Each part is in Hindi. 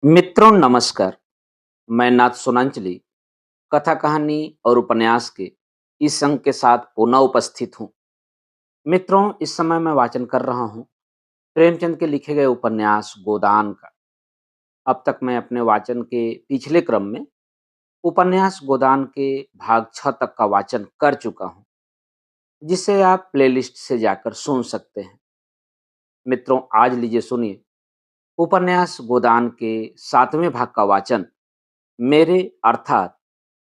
मित्रों नमस्कार। मैं नाथ सोनांचली कथा कहानी और उपन्यास के इस संग के साथ पुनः उपस्थित हूँ। मित्रों, इस समय मैं वाचन कर रहा हूँ प्रेमचंद के लिखे गए उपन्यास गोदान का। अब तक मैं अपने वाचन के पिछले क्रम में उपन्यास गोदान के भाग 6 तक का वाचन कर चुका हूँ, जिसे आप प्लेलिस्ट से जाकर सुन सकते हैं। मित्रों, आज लीजिए सुनिए उपन्यास गोदान के 7वें भाग का वाचन मेरे अर्थात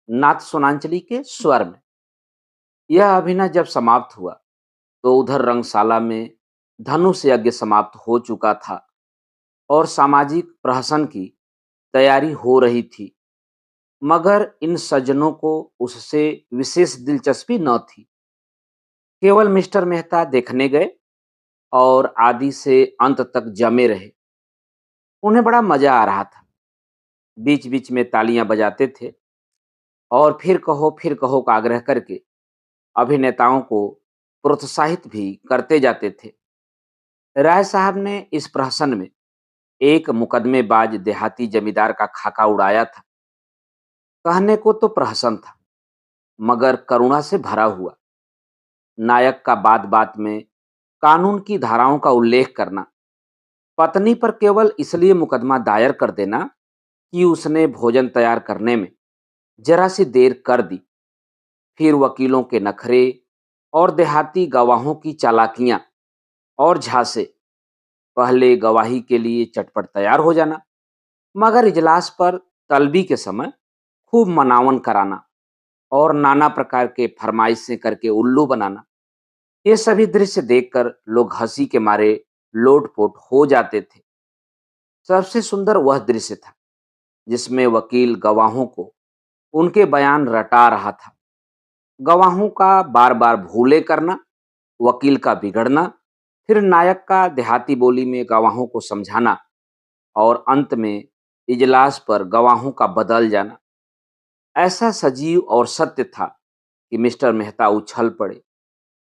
नाथ सोनांचली के स्वर में। यह अभिनय जब समाप्त हुआ तो उधर रंगशाला में धनुष यज्ञ समाप्त हो चुका था और सामाजिक प्रहसन की तैयारी हो रही थी, मगर इन सज्जनों को उससे विशेष दिलचस्पी न थी। केवल मिस्टर मेहता देखने गए और आदि से अंत तक जमे रहे। उन्हें बड़ा मजा आ रहा था। बीच बीच में तालियां बजाते थे और फिर कहो का आग्रह करके अभिनेताओं को प्रोत्साहित भी करते जाते थे। राय साहब ने इस प्रहसन में एक मुकदमेबाज देहाती जमींदार का खाका उड़ाया था। कहने को तो प्रहसन था, मगर करुणा से भरा हुआ। नायक का बात बात में कानून की धाराओं का उल्लेख करना, पत्नी पर केवल इसलिए मुकदमा दायर कर देना कि उसने भोजन तैयार करने में जरा सी देर कर दी, फिर वकीलों के नखरे और देहाती गवाहों की चालाकियां और झांसे, पहले गवाही के लिए चटपट तैयार हो जाना, मगर इजलास पर तलबी के समय खूब मनावन कराना और नाना प्रकार के फरमाइशें करके उल्लू बनाना। ये सभी दृश्य देखकर लोग हंसी के मारे लोटपोट हो जाते थे। सबसे सुंदर वह दृश्य था जिसमें वकील गवाहों को उनके बयान रटा रहा था। गवाहों का बार बार भूले करना, वकील का बिगड़ना, फिर नायक का देहाती बोली में गवाहों को समझाना और अंत में इजलास पर गवाहों का बदल जाना। ऐसा सजीव और सत्य था कि मिस्टर मेहता उछल पड़े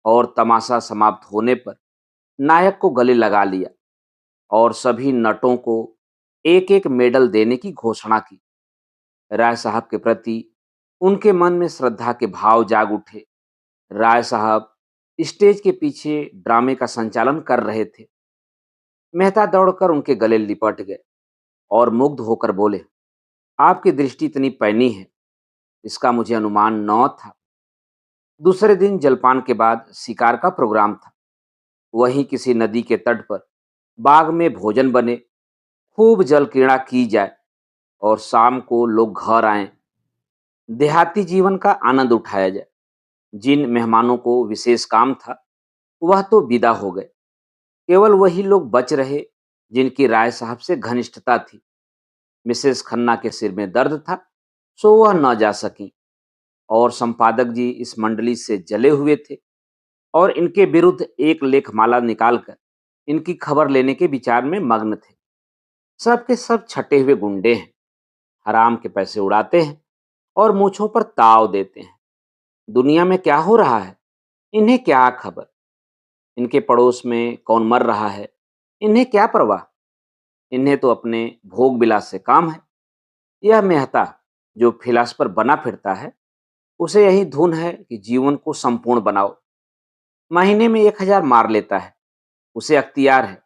और तमाशा समाप्त होने पर नायक को गले लगा लिया और सभी नटों को एक एक मेडल देने की घोषणा की। राय साहब के प्रति उनके मन में श्रद्धा के भाव जाग उठे। राय साहब स्टेज के पीछे ड्रामे का संचालन कर रहे थे। मेहता दौड़कर उनके गले लिपट गए और मुग्ध होकर बोले, आपकी दृष्टि इतनी पैनी है, इसका मुझे अनुमान न था। दूसरे दिन जलपान के बाद शिकार का प्रोग्राम था। वहीं किसी नदी के तट पर बाग में भोजन बने, खूब जल क्रीड़ा की जाए और शाम को लोग घर आएं, देहाती जीवन का आनंद उठाया जाए। जिन मेहमानों को विशेष काम था वह तो विदा हो गए। केवल वही लोग बच रहे जिनकी राय साहब से घनिष्ठता थी। मिसेस खन्ना के सिर में दर्द था, सो वह न जा सकी और संपादक जी इस मंडली से जले हुए थे और इनके विरुद्ध एक लेखमाला निकालकर इनकी खबर लेने के विचार में मग्न थे। सब के सब छटे हुए गुंडे हैं, हराम के पैसे उड़ाते हैं और मूछों पर ताव देते हैं। दुनिया में क्या हो रहा है इन्हें क्या खबर। इनके पड़ोस में कौन मर रहा है इन्हें क्या परवाह। इन्हें तो अपने भोग विलास से काम है। यह मेहता जो फिलासफर बना फिरता है, उसे यही धुन है कि जीवन को संपूर्ण बनाओ। महीने में 1000 मार लेता है, उसे अख्तियार है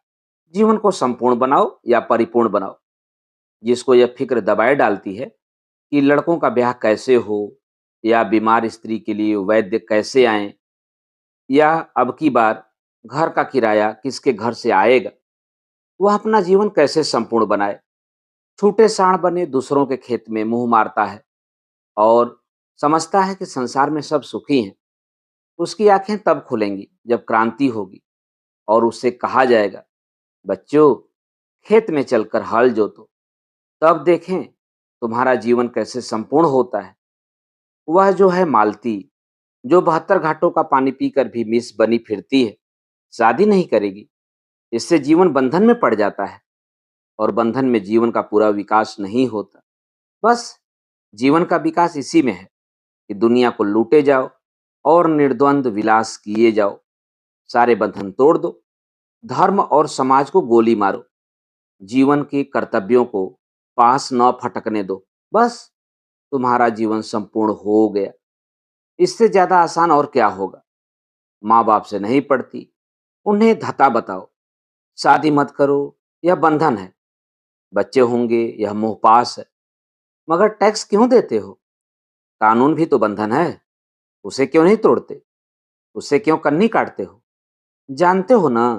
जीवन को संपूर्ण बनाओ या परिपूर्ण बनाओ। जिसको यह फिक्र दबाए डालती है कि लड़कों का ब्याह कैसे हो या बीमार स्त्री के लिए वैद्य कैसे आए या अब की बार घर का किराया किसके घर से आएगा, वह अपना जीवन कैसे संपूर्ण बनाए, छूटे साण बने दूसरों के खेत में मुंह मारता है और समझता है कि संसार में सब सुखी हैं। उसकी आंखें तब खुलेंगी जब क्रांति होगी और उससे कहा जाएगा, बच्चों खेत में चलकर हल जोतो, तब देखें तुम्हारा जीवन कैसे संपूर्ण होता है। वह जो है मालती, जो 72 घाटों का पानी पीकर भी मिस बनी फिरती है, शादी नहीं करेगी। इससे जीवन बंधन में पड़ जाता है और बंधन में जीवन का पूरा विकास नहीं होता। बस जीवन का विकास इसी में है कि दुनिया को लूटे जाओ और निर्द्वंद विलास किए जाओ। सारे बंधन तोड़ दो, धर्म और समाज को गोली मारो, जीवन के कर्तव्यों को पास न फटकने दो, बस तुम्हारा जीवन संपूर्ण हो गया। इससे ज्यादा आसान और क्या होगा? माँ बाप से नहीं पड़ती, उन्हें धता बताओ। शादी मत करो, यह बंधन है। बच्चे होंगे, यह मोहपाश है। मगर टैक्स क्यों देते हो? कानून भी तो बंधन है, उसे क्यों नहीं तोड़ते? उसे क्यों कन्नी काटते हो? जानते हो ना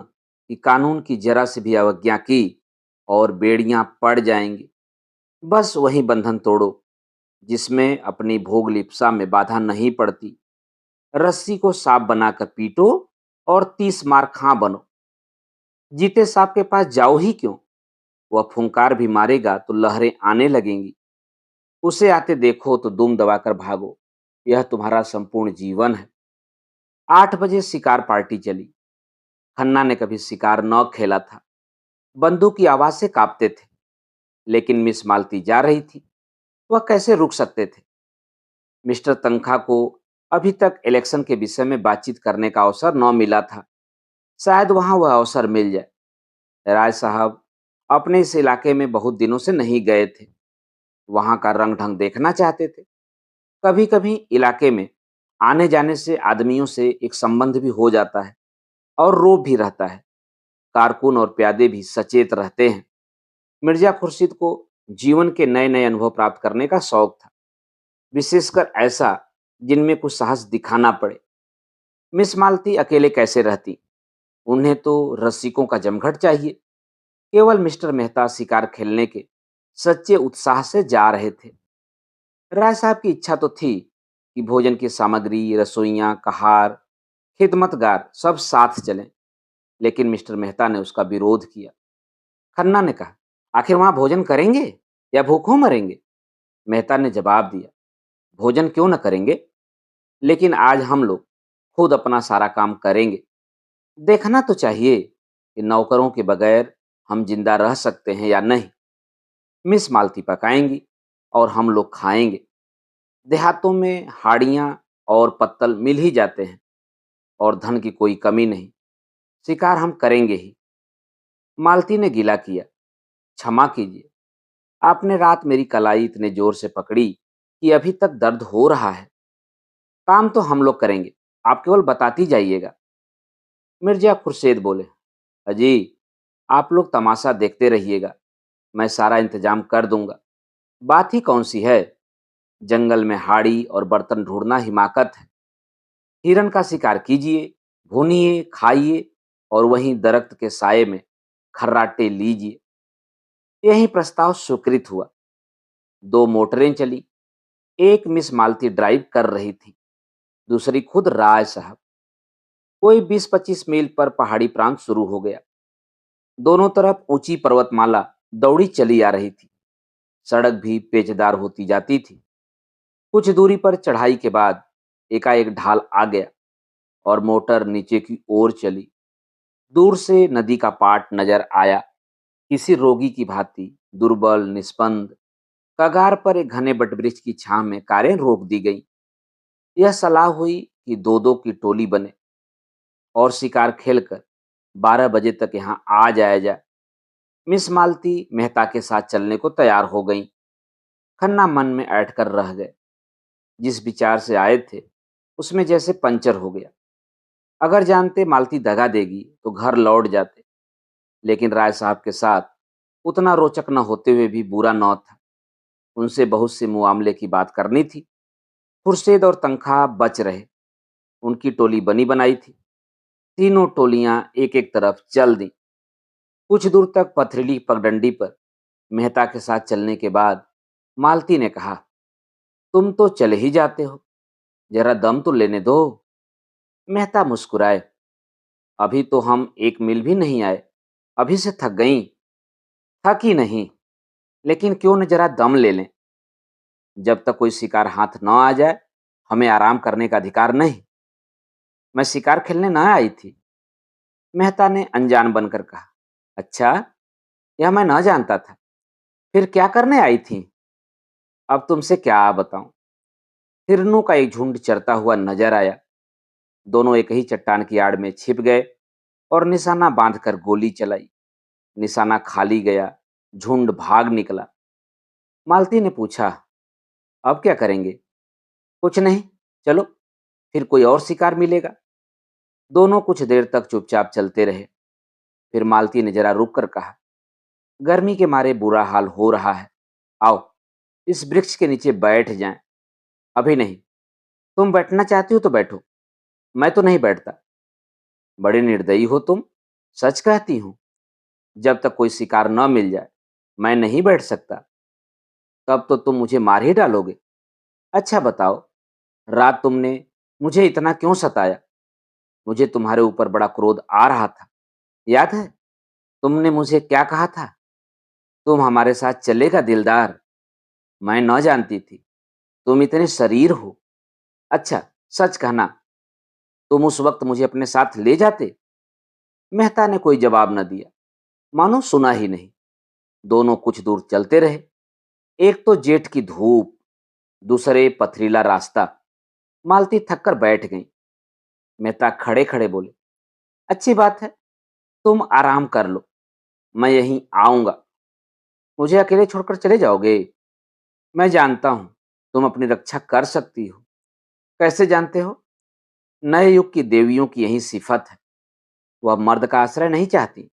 कि कानून की जरा सी भी अवज्ञा की और बेड़ियां पड़ जाएंगी। बस वही बंधन तोड़ो जिसमें अपनी भोग लिप्सा में बाधा नहीं पड़ती। रस्सी को सांप बनाकर पीटो और 30 मार खां बनो। जीते सांप के पास जाओ ही क्यों? वह फुंकार भी मारेगा तो लहरें आने लगेंगी। उसे आते देखो तो दुम दबाकर भागो। यह तुम्हारा संपूर्ण जीवन है। 8 बजे शिकार पार्टी चली। खन्ना ने कभी शिकार न खेला था। बंदूक की आवाज से कांपते थे। लेकिन मिस मालती जा रही थी, वह कैसे रुक सकते थे? मिस्टर तनखा को अभी तक इलेक्शन के विषय में बातचीत करने का अवसर न मिला था। शायद वहां वह अवसर मिल जाए। राय साहब अपने इस इलाके में बहुत दिनों से नहीं गए थे। वहां का रंग ढंग देखना चाहते थे। कभी कभी इलाके में आने जाने से आदमियों से एक संबंध भी हो जाता है और रोब भी रहता है। कारकुन और प्यादे भी सचेत रहते हैं। मिर्जा खुर्शीद को जीवन के नए नए अनुभव प्राप्त करने का शौक था, विशेषकर ऐसा जिनमें कुछ साहस दिखाना पड़े। मिस मालती अकेले कैसे रहती? उन्हें तो रसिकों का जमघट चाहिए। केवल मिस्टर मेहता शिकार खेलने के सच्चे उत्साह से जा रहे थे। राय साहब की इच्छा तो थी कि भोजन की सामग्री, रसोइयां, कहार, खिदमतगार सब साथ चलें, लेकिन मिस्टर मेहता ने उसका विरोध किया। खन्ना ने कहा, आखिर वहां भोजन करेंगे या भूखों मरेंगे? मेहता ने जवाब दिया, भोजन क्यों न करेंगे, लेकिन आज हम लोग खुद अपना सारा काम करेंगे। देखना तो चाहिए कि नौकरों के बगैर हम जिंदा रह सकते हैं या नहीं। मिस मालती पकाएंगी और हम लोग खाएंगे। देहातों में हाड़ियां और पत्तल मिल ही जाते हैं और धन की कोई कमी नहीं। शिकार हम करेंगे ही। मालती ने गिला किया, क्षमा कीजिए, आपने रात मेरी कलाई इतने जोर से पकड़ी कि अभी तक दर्द हो रहा है। काम तो हम लोग करेंगे, आप केवल बताती जाइएगा। मिर्जा खुर्शेद बोले, अजी आप लोग तमाशा देखते रहिएगा, मैं सारा इंतजाम कर दूंगा। बात ही कौन सी है, जंगल में हाड़ी और बर्तन ढूंढना हिमाकत है। हिरन का शिकार कीजिए, भूनिए, खाइए और वहीं दरख्त के साये में खर्राटे लीजिए। यही प्रस्ताव स्वीकृत हुआ। 2 मोटरें चली। एक मिस मालती ड्राइव कर रही थी, दूसरी खुद राय साहब। कोई 20-25 मील पर पहाड़ी प्रांत शुरू हो गया। दोनों तरफ ऊंची पर्वतमाला दौड़ी चली आ रही थी। सड़क भी पेचदार होती जाती थी। कुछ दूरी पर चढ़ाई के बाद एकाएक ढाल आ गया और मोटर नीचे की ओर चली। दूर से नदी का पाट नजर आया, किसी रोगी की भांति, दुर्बल, निस्पंद। कगार पर एक घने बटवृक्ष की छांव में कारें रोक दी गई। यह सलाह हुई कि दो दो की टोली बने और शिकार खेलकर 12 बजे तक यहाँ आ जाया जाए। मिस मालती मेहता के साथ चलने को तैयार हो गईं। खन्ना मन में ऐंठ कर रह गए। जिस विचार से आए थे उसमें जैसे पंचर हो गया। अगर जानते मालती दगा देगी तो घर लौट जाते, लेकिन राय साहब के साथ उतना रोचक न होते हुए भी बुरा न था। उनसे बहुत से मुआमले की बात करनी थी। खुर्शेद और तनख्वाह बच रहे। उनकी टोली बनी बनाई थी। तीनों टोलियां एक एक तरफ चल दी। कुछ दूर तक पथरीली पगडंडी पर मेहता के साथ चलने के बाद मालती ने कहा, तुम तो चले ही जाते हो, जरा दम तो लेने दो। मेहता मुस्कुराए, अभी तो हम 1 मील भी नहीं आए, अभी से थक गई। थक ही नहीं, लेकिन क्यों न जरा दम ले लें। जब तक कोई शिकार हाथ न आ जाए हमें आराम करने का अधिकार नहीं। मैं शिकार खेलने न आई थी। मेहता ने अनजान बनकर कहा, अच्छा, यह मैं न जानता था। फिर क्या करने आई थी? अब तुमसे क्या बताऊं। हिरनों का एक झुंड चरता हुआ नजर आया। दोनों एक ही चट्टान की आड़ में छिप गए और निशाना बांधकर गोली चलाई। निशाना खाली गया, झुंड भाग निकला। मालती ने पूछा, अब क्या करेंगे? कुछ नहीं, चलो फिर कोई और शिकार मिलेगा। दोनों कुछ देर तक चुपचाप चलते रहे। फिर मालती ने जरा रुक कर कहा, गर्मी के मारे बुरा हाल हो रहा है, आओ इस वृक्ष के नीचे बैठ जाएं। अभी नहीं, तुम बैठना चाहती हो तो बैठो, मैं तो नहीं बैठता। बड़े निर्दयी हो तुम, सच कहती हूँ। जब तक कोई शिकार न मिल जाए मैं नहीं बैठ सकता। तब तो तुम मुझे मार ही डालोगे। अच्छा बताओ, रात तुमने मुझे इतना क्यों सताया? मुझे तुम्हारे ऊपर बड़ा क्रोध आ रहा था, याद है? तुमने मुझे क्या कहा था? तुम हमारे साथ चलेगा दिलदार? मैं न जानती थी तुम इतने शरीर हो। अच्छा, सच कहना, तुम उस वक्त मुझे अपने साथ ले जाते? मेहता ने कोई जवाब न दिया, मानो सुना ही नहीं। दोनों कुछ दूर चलते रहे। एक तो जेठ की धूप, दूसरे पथरीला रास्ता। मालती थक कर बैठ गई। मेहता खड़े खड़े बोले, अच्छी बात है, तुम आराम कर लो, मैं यहीं आऊंगा। मुझे अकेले छोड़कर चले जाओगे? मैं जानता हूं तुम अपनी रक्षा कर सकती हो। कैसे जानते हो? नए युग की देवियों की यही सिफत है। वह मर्द का आश्रय नहीं चाहती,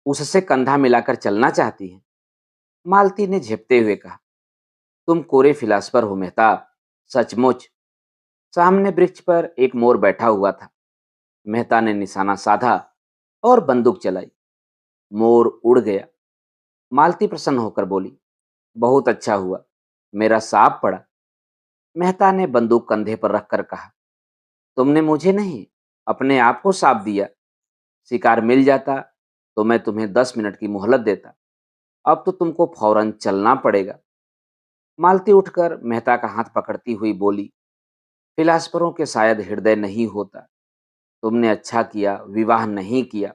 उससे कंधा मिलाकर चलना चाहती है। मालती ने झेपते हुए कहा, तुम कोरे फिलासफर हो मेहताब, सचमुच। सामने वृक्ष पर एक मोर बैठा हुआ था। मेहता ने निशाना साधा और बंदूक चलाई। मोर उड़ गया। मालती प्रसन्न होकर बोली, बहुत अच्छा हुआ, मेरा सांप पड़ा। मेहता ने बंदूक कंधे पर रखकर कहा, तुमने मुझे नहीं, अपने आप को सांप दिया। शिकार मिल जाता तो मैं तुम्हें 10 मिनट की मोहलत देता। अब तो तुमको फौरन चलना पड़ेगा। मालती उठकर मेहता का हाथ पकड़ती हुई बोली, फिलासफरों के शायद हृदय नहीं होता। तुमने अच्छा किया विवाह नहीं किया,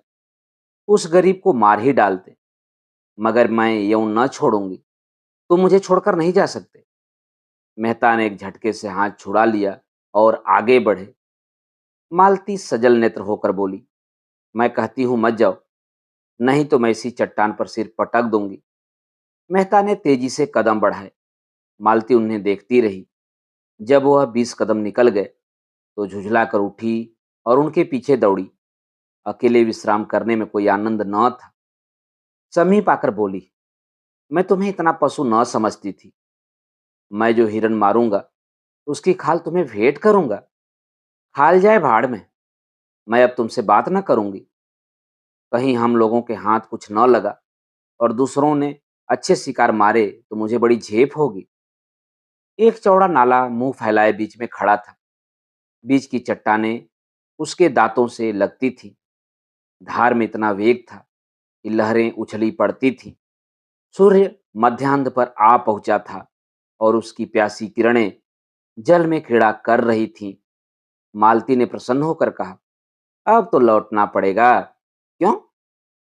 उस गरीब को मार ही डालते। मगर मैं यूं न छोड़ूंगी, तुम मुझे छोड़कर नहीं जा सकते। मेहता ने एक झटके से हाथ छुड़ा लिया और आगे बढ़े। मालती सजल नेत्र होकर बोली, मैं कहती हूं मत जाओ, नहीं तो मैं इसी चट्टान पर सिर पटक दूंगी। मेहता ने तेजी से कदम बढ़ाए। मालती उन्हें देखती रही। जब वह 20 कदम निकल गए तो झुझला कर उठी और उनके पीछे दौड़ी। अकेले विश्राम करने में कोई आनंद न था। समीप आकर बोली, मैं तुम्हें इतना पशु न समझती थी। मैं जो हिरन मारूंगा उसकी खाल तुम्हें भेंट करूंगा। खाल जाए भाड़ में, मैं अब तुमसे बात न करूंगी। कहीं हम लोगों के हाथ कुछ न लगा और दूसरों ने अच्छे शिकार मारे तो मुझे बड़ी झेप होगी। एक चौड़ा नाला मुंह फैलाए बीच में खड़ा था। बीच की चट्टानें उसके दांतों से लगती थी। धार में इतना वेग था कि लहरें उछली पड़ती थीं। सूर्य मध्याह्न पर आ पहुंचा था और उसकी प्यासी किरणें जल में क्रीड़ा कर रही थीं। मालती ने प्रसन्न होकर कहा, अब तो लौटना पड़ेगा। क्यों?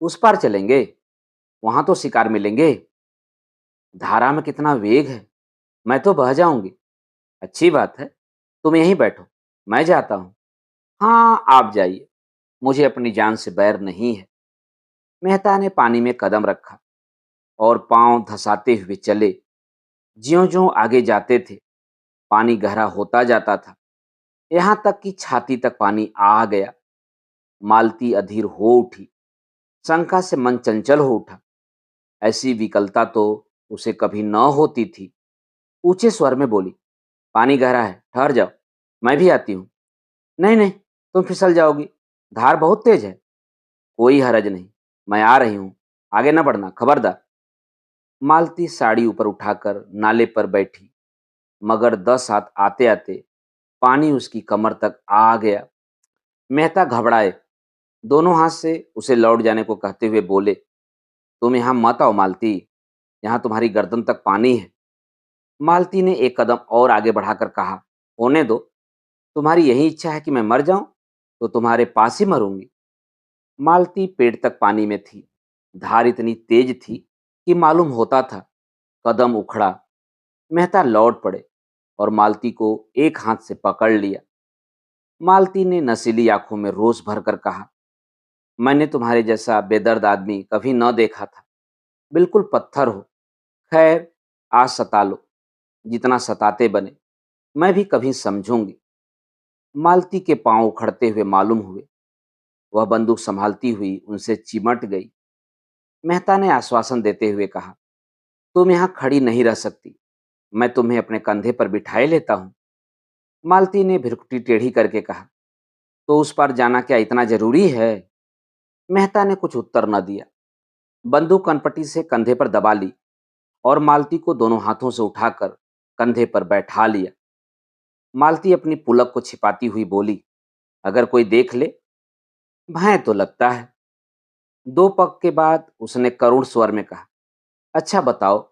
उस पार चलेंगे, वहां तो शिकार मिलेंगे। धारा में कितना वेग है, मैं तो बह जाऊंगी। अच्छी बात है, तुम यहीं बैठो, मैं जाता हूं। हाँ, आप जाइए, मुझे अपनी जान से बैर नहीं है। मेहता ने पानी में कदम रखा और पांव धसाते हुए चले। ज्यों-ज्यों आगे जाते थे, पानी गहरा होता जाता था, यहाँ तक कि छाती तक पानी आ गया। मालती अधीर हो उठी। शंका से मन चंचल हो उठा। ऐसी विकलता तो उसे कभी न होती थी। ऊंचे स्वर में बोली, पानी गहरा है, ठहर जाओ, मैं भी आती हूँ। नहीं नहीं, तुम फिसल जाओगी, धार बहुत तेज है। कोई हरज नहीं, मैं आ रही हूँ, आगे न बढ़ना, खबरदार। मालती साड़ी ऊपर उठाकर नाले पर बैठी, मगर 10 हाथ आते आते पानी उसकी कमर तक आ गया। मेहता घबराए, दोनों हाथ से उसे लौट जाने को कहते हुए बोले, तुम यहाँ मत आओ मालती, यहाँ तुम्हारी गर्दन तक पानी है। मालती ने एक कदम और आगे बढ़ाकर कहा, होने दो, तुम्हारी यही इच्छा है कि मैं मर जाऊं तो तुम्हारे पास ही मरूंगी। मालती पेट तक पानी में थी। धार इतनी तेज थी कि मालूम होता था। कदम उखड़ा। मेहता लौट पड़े और मालती को एक हाथ से पकड़ लिया। मालती ने नशीली आंखों में रोष भरकर कहा, मैंने तुम्हारे जैसा बेदर्द आदमी कभी न देखा था, बिल्कुल पत्थर हो। खैर, आज सता लो, जितना सताते बने, मैं भी कभी समझूंगी। मालती के पांव उखड़ते हुए मालूम हुए। वह बंदूक संभालती हुई उनसे चिमट गई। मेहता ने आश्वासन देते हुए कहा, तुम यहाँ खड़ी नहीं रह सकती, मैं तुम्हें अपने कंधे पर बिठाए लेता हूँ। मालती ने भिरकुटी टेढ़ी करके कहा, तो उस पार जाना क्या इतना जरूरी है? मेहता ने कुछ उत्तर न दिया। बंदूक कनपटी से कंधे पर दबा ली और मालती को दोनों हाथों से उठाकर कंधे पर बैठा लिया। मालती अपनी पुलक को छिपाती हुई बोली, अगर कोई देख ले? भय तो लगता है। दो पग के बाद उसने करुण स्वर में कहा, अच्छा बताओ,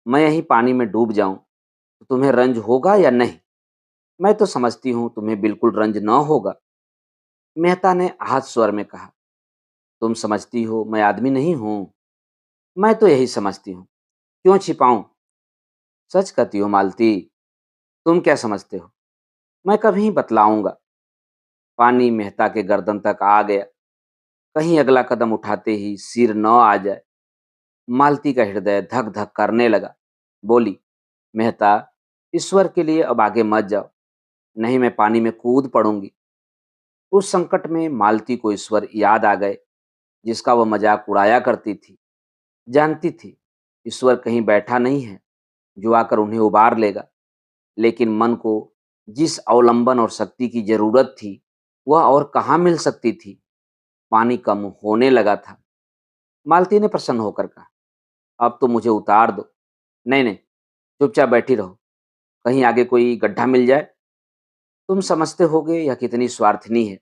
मैं यहीं पानी में डूब जाऊं तो तुम्हें रंज होगा या नहीं? मैं तो समझती हूं तुम्हें बिल्कुल रंज न होगा। मेहता ने आहत स्वर में कहा, तुम समझती हो मैं आदमी नहीं हूं? मैं तो यही समझती हूँ, क्यों छिपाऊं? सच कहती हो मालती? तुम क्या समझते हो? मैं कभी बतलाऊंगा। पानी मेहता के गर्दन तक आ गया। कहीं अगला कदम उठाते ही सिर न आ जाए। मालती का हृदय धक धक करने लगा। बोली, मेहता, ईश्वर के लिए अब आगे मत जाओ, नहीं मैं पानी में कूद पड़ूंगी। उस संकट में मालती को ईश्वर याद आ गए, जिसका वह मजाक उड़ाया करती थी। जानती थी ईश्वर कहीं बैठा नहीं है जो आकर उन्हें उबार लेगा, लेकिन मन को जिस अवलंबन और शक्ति की जरूरत थी, वह और कहाँ मिल सकती थी? पानी कम होने लगा था। मालती ने प्रसन्न होकर कहा, अब तो मुझे उतार दो। नहीं नहीं, चुपचाप बैठी रहो, कहीं आगे कोई गड्ढा मिल जाए। तुम समझते होगे यह कितनी स्वार्थनी है,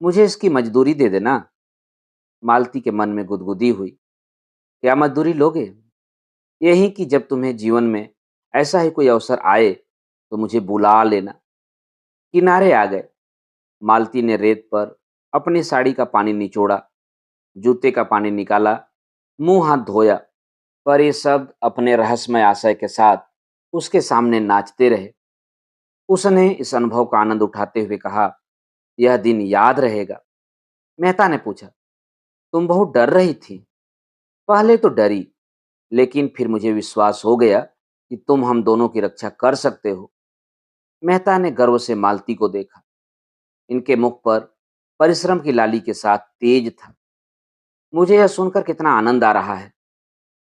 मुझे इसकी मजदूरी दे देना। मालती के मन में गुदगुदी हुई। क्या मजदूरी लोगे? यही कि जब तुम्हें जीवन में ऐसा ही कोई अवसर आए तो मुझे बुला लेना। किनारे आ गए। मालती ने रेत पर अपनी साड़ी का पानी निचोड़ा, जूते का पानी निकाला, मुंह हाथ धोया, पर ये सब अपने रहस्यमय आशय के साथ उसके सामने नाचते रहे। उसने इस अनुभव का आनंद उठाते हुए कहा, यह दिन याद रहेगा। मेहता ने पूछा, तुम बहुत डर रही थी? पहले तो डरी, लेकिन फिर मुझे विश्वास हो गया कि तुम हम दोनों की रक्षा कर सकते हो। मेहता ने गर्व से मालती को देखा। इनके मुख पर परिश्रम की लाली के साथ तेज था। मुझे यह सुनकर कितना आनंद आ रहा है।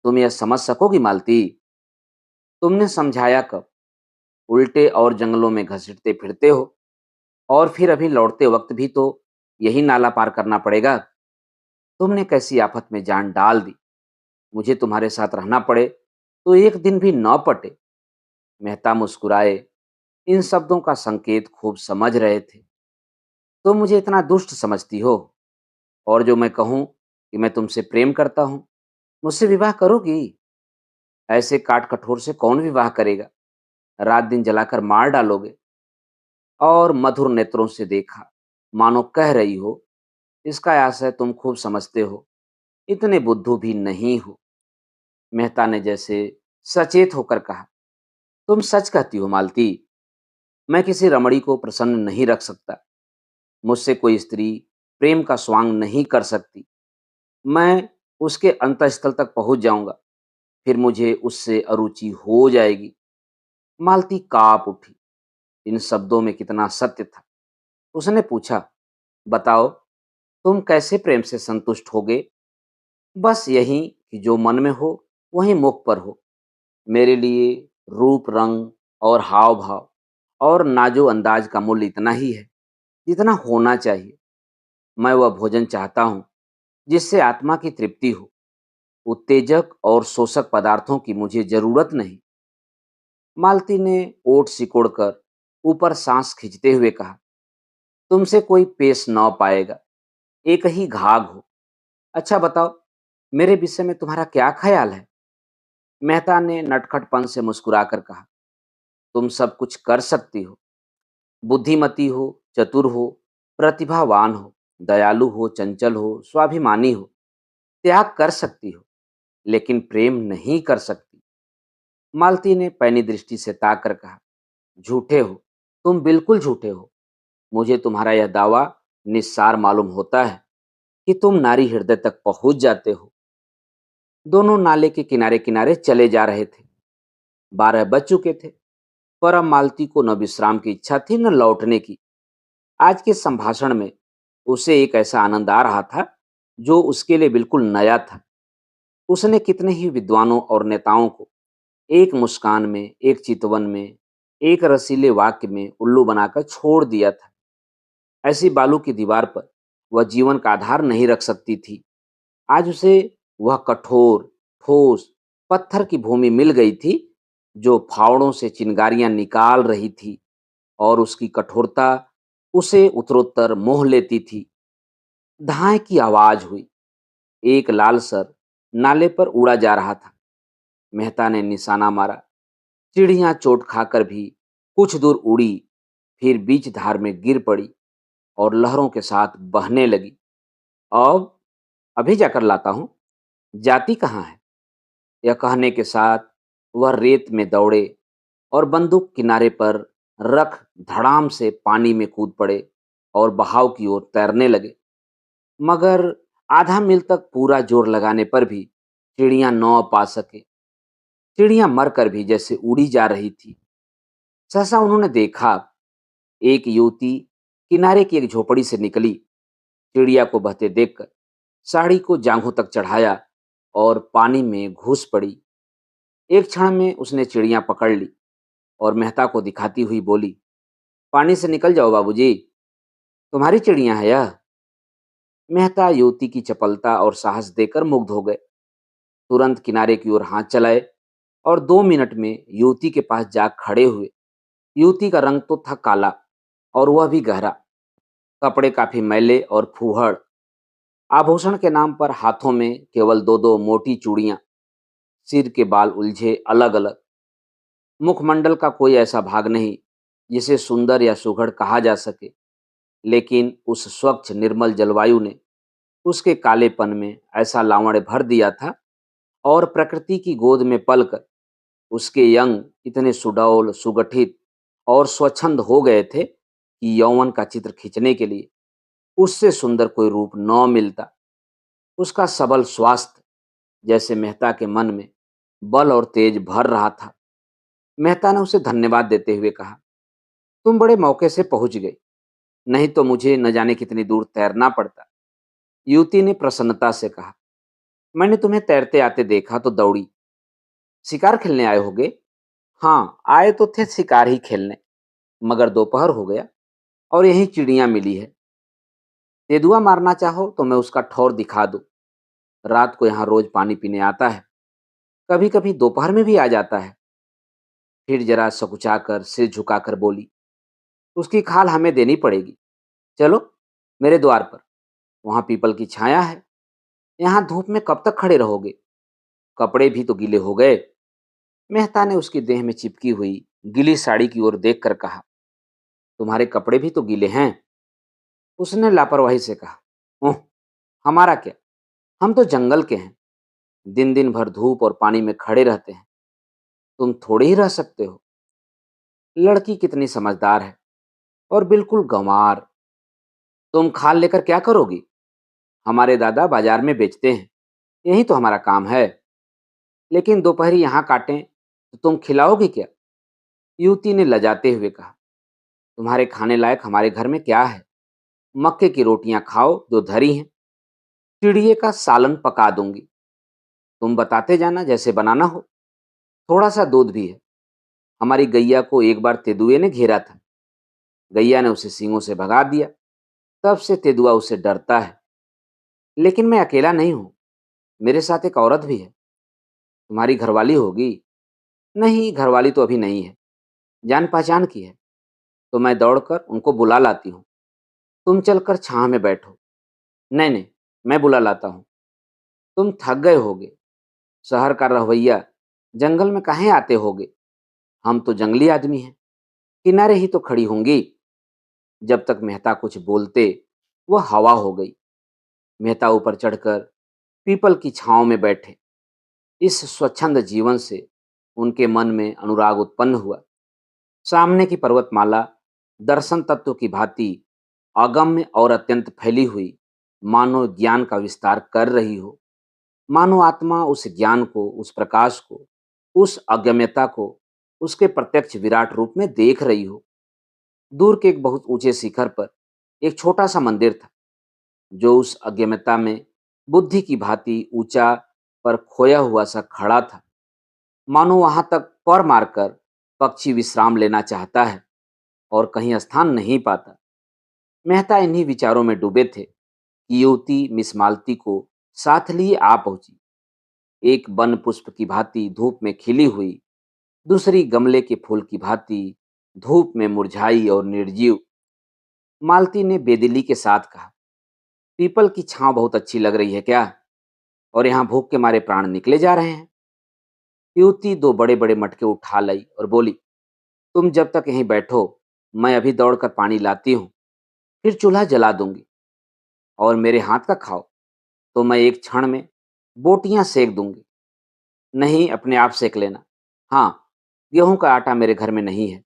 तुम यह समझ सकोगी मालती? तुमने समझाया कब? उल्टे और जंगलों में घसीटते फिरते हो, और फिर अभी लौटते वक्त भी तो यही नाला पार करना पड़ेगा। तुमने कैसी आफत में जान डाल दी। मुझे तुम्हारे साथ रहना पड़े तो एक दिन भी न पटे। मेहता मुस्कुराए। इन शब्दों का संकेत खूब समझ रहे थे। तुम मुझे इतना दुष्ट समझती हो, और जो मैं कहूं कि मैं तुमसे प्रेम करता हूं, मुझसे विवाह करोगी? ऐसे काट कठोर से कौन विवाह करेगा? रात दिन जलाकर मार डालोगे। और मधुर नेत्रों से देखा, मानो कह रही हो, इसका आशय तुम खूब समझते हो, इतने बुद्धू भी नहीं हो। मेहता ने जैसे सचेत होकर कहा, तुम सच कहती हो मालती। मैं किसी रमणी को प्रसन्न नहीं रख सकता। मुझसे कोई स्त्री प्रेम का स्वांग नहीं कर सकती। मैं उसके अंतःस्थल तक पहुंच जाऊंगा, फिर मुझे उससे अरुचि हो जाएगी। मालती कांप उठी। इन शब्दों में कितना सत्य था। उसने पूछा, बताओ, तुम कैसे प्रेम से संतुष्ट होगे? बस यही कि जो मन में हो वही मुख पर हो। मेरे लिए रूप रंग और हाव भाव और नाजो अंदाज का मूल्य इतना ही है जितना होना चाहिए। मैं वह भोजन चाहता हूँ जिससे आत्मा की तृप्ति हो। उत्तेजक और शोषक पदार्थों की मुझे जरूरत नहीं। मालती ने ओठ सिकोड़कर ऊपर सांस खींचते हुए कहा, तुमसे कोई पेश न पाएगा, एक ही घाघ हो। अच्छा बताओ, मेरे विषय में तुम्हारा क्या ख्याल है? मेहता ने नटखटपन से मुस्कुराकर कहा, तुम सब कुछ कर सकती हो। बुद्धिमती हो, चतुर हो, प्रतिभावान हो, दयालु हो, चंचल हो, स्वाभिमानी हो, त्याग कर सकती हो, लेकिन प्रेम नहीं कर सकती। मालती ने पैनी दृष्टि से ताक कर कहा, झूठे हो, तुम बिल्कुल झूठे हो। मुझे तुम्हारा यह दावा निस्सार मालूम होता है कि तुम नारी हृदय तक पहुंच जाते हो। दोनों नाले के किनारे किनारे चले जा रहे थे। 12 बज चुके थे, पर अब मालती को न विश्राम की इच्छा थी न लौटने की। आज के संभाषण में उसे एक ऐसा आनंद आ रहा था जो उसके लिए बिल्कुल नया था। उसने कितने ही विद्वानों और नेताओं को एक मुस्कान में, एक चितवन में, एक रसीले वाक्य में उल्लू बनाकर छोड़ दिया था। ऐसी बालू की दीवार पर वह जीवन का आधार नहीं रख सकती थी। आज उसे वह कठोर, ठोस, पत्थर की भूमि मिल गई थी जो फावड़ों से चिंगारियां निकाल रही थी, और उसकी कठोरता उसे उत्तरोत्तर मोह लेती थी। धाए की आवाज हुई। एक लाल सर नाले पर उड़ा जा रहा था। मेहता ने निशाना मारा। चिड़िया चोट खाकर भी कुछ दूर उड़ी, फिर बीच धार में गिर पड़ी और लहरों के साथ बहने लगी। अब अभी जाकर लाता हूं, जाती कहाँ है? यह कहने के साथ वह रेत में दौड़े और बंदूक किनारे पर रख धड़ाम से पानी में कूद पड़े और बहाव की ओर तैरने लगे। मगर आधा मील तक पूरा जोर लगाने पर भी चिड़िया न पा सके। चिड़िया मरकर भी जैसे उड़ी जा रही थी। सहसा उन्होंने देखा, एक युवती किनारे की एक झोपड़ी से निकली, चिड़िया को बहते देखकर साड़ी को जांघों तक चढ़ाया और पानी में घुस पड़ी। एक क्षण में उसने चिड़िया पकड़ ली और मेहता को दिखाती हुई बोली, पानी से निकल जाओ बाबूजी, तुम्हारी चिड़िया है यह। मेहता युवती की चपलता और साहस देकर मुग्ध हो गए। तुरंत किनारे की ओर हाथ चलाए और 2 मिनट में युवती के पास जा खड़े हुए। युवती का रंग तो था काला और वह भी गहरा, कपड़े काफी मैले और फूहड़। आभूषण के नाम पर हाथों में केवल दो दो मोटी चूड़ियां, सिर के बाल उलझे अलग अलग। मुखमंडल का कोई ऐसा भाग नहीं जिसे सुंदर या सुघड़ कहा जा सके, लेकिन उस स्वच्छ निर्मल जलवायु ने उसके कालेपन में ऐसा लावण्य भर दिया था, और प्रकृति की गोद में पलकर उसके अंग इतने सुडौल, सुगठित और स्वच्छंद हो गए थे कि यौवन का चित्र खींचने के लिए उससे सुंदर कोई रूप न मिलता। उसका सबल स्वास्थ्य जैसे मेहता के मन में बल और तेज भर रहा था। मेहता ने उसे धन्यवाद देते हुए कहा, तुम बड़े मौके से पहुंच गई, नहीं तो मुझे न जाने कितनी दूर तैरना पड़ता। युवती ने प्रसन्नता से कहा, मैंने तुम्हें तैरते आते देखा तो दौड़ी। शिकार खेलने आए होगे? हाँ, आए तो थे शिकार ही खेलने, मगर दोपहर हो गया और यही चिड़िया मिली है। तेंदुआ मारना चाहो तो मैं उसका ठौर दिखा दूं। रात को यहाँ रोज पानी पीने आता है, कभी कभी दोपहर में भी आ जाता है। फिर जरा सकुचाकर सिर झुकाकर बोली, उसकी खाल हमें देनी पड़ेगी। चलो मेरे द्वार पर, वहां पीपल की छाया है। यहाँ धूप में कब तक खड़े रहोगे? कपड़े भी तो गीले हो गए। मेहता ने उसकी देह में चिपकी हुई गीली साड़ी की ओर देखकर कहा, तुम्हारे कपड़े भी तो गीले हैं। उसने लापरवाही से कहा, ओह, हमारा क्या, हम तो जंगल के हैं, दिन दिन भर धूप और पानी में खड़े रहते हैं, तुम थोड़े ही रह सकते हो। लड़की कितनी समझदार है और बिल्कुल गंवार। तुम खाल लेकर क्या करोगी? हमारे दादा बाजार में बेचते हैं, यही तो हमारा काम है। लेकिन दोपहरी यहाँ काटें तो तुम खिलाओगी क्या? युवती ने लजाते हुए कहा, तुम्हारे खाने लायक हमारे घर में क्या है? मक्के की रोटियां खाओ जो धरी हैं, चिड़िए का सालन पका दूंगी, तुम बताते जाना जैसे बनाना हो। थोड़ा सा दूध भी है। हमारी गैया को एक बार तेंदुए ने घेरा था, गैया ने उसे सींगों से भगा दिया, तब से तेंदुआ उससे डरता है। लेकिन मैं अकेला नहीं हूँ, मेरे साथ एक औरत भी है। तुम्हारी घरवाली होगी? नहीं, घरवाली तो अभी नहीं है, जान पहचान की है, तो मैं दौड़कर उनको बुला लाती हूँ। तुम चलकर छांव में बैठो। नहीं नहीं, मैं बुला लाता हूँ। तुम थक गए होगे, शहर का रवैया, जंगल में काहे आते होगे? हम तो जंगली आदमी हैं, किनारे ही तो खड़ी होंगी। जब तक मेहता कुछ बोलते वह हवा हो गई। मेहता ऊपर चढ़कर पीपल की छांव में बैठे। इस स्वच्छंद जीवन से उनके मन में अनुराग उत्पन्न हुआ। सामने की पर्वतमाला दर्शन तत्व की भांति अगम्य और अत्यंत फैली हुई, मानो ज्ञान का विस्तार कर रही हो। मानो आत्मा उस ज्ञान को, उस प्रकाश को उस अगम्यता को उसके प्रत्यक्ष विराट रूप में देख रही हो। दूर के एक बहुत ऊंचे शिखर पर एक छोटा सा मंदिर था, जो उस अगम्यता में बुद्धि की भांति ऊंचा पर खोया हुआ सा खड़ा था, मानो वहां तक पर मारकर पक्षी विश्राम लेना चाहता है और कहीं स्थान नहीं पाता। मेहता इन्हीं विचारों में डूबे थे कि युवती मिस मालती को साथ लिए आ पहुंची। एक वन पुष्प की भांति धूप में खिली हुई, दूसरी गमले के फूल की भांति धूप में मुरझाई और निर्जीव। मालती ने बेदिली के साथ कहा, पीपल की छांव बहुत अच्छी लग रही है क्या? और यहाँ भूख के मारे प्राण निकले जा रहे हैं। युवती दो बड़े बड़े मटके उठा लाई और बोली, तुम जब तक यहीं बैठो, मैं अभी दौड़कर पानी लाती हूँ, फिर चूल्हा जला दूंगी। और मेरे हाथ का खाओ तो मैं एक क्षण में बोटियां सेक दूंगी। नहीं, अपने आप सेक लेना। हाँ, गेहूं का आटा मेरे घर में नहीं है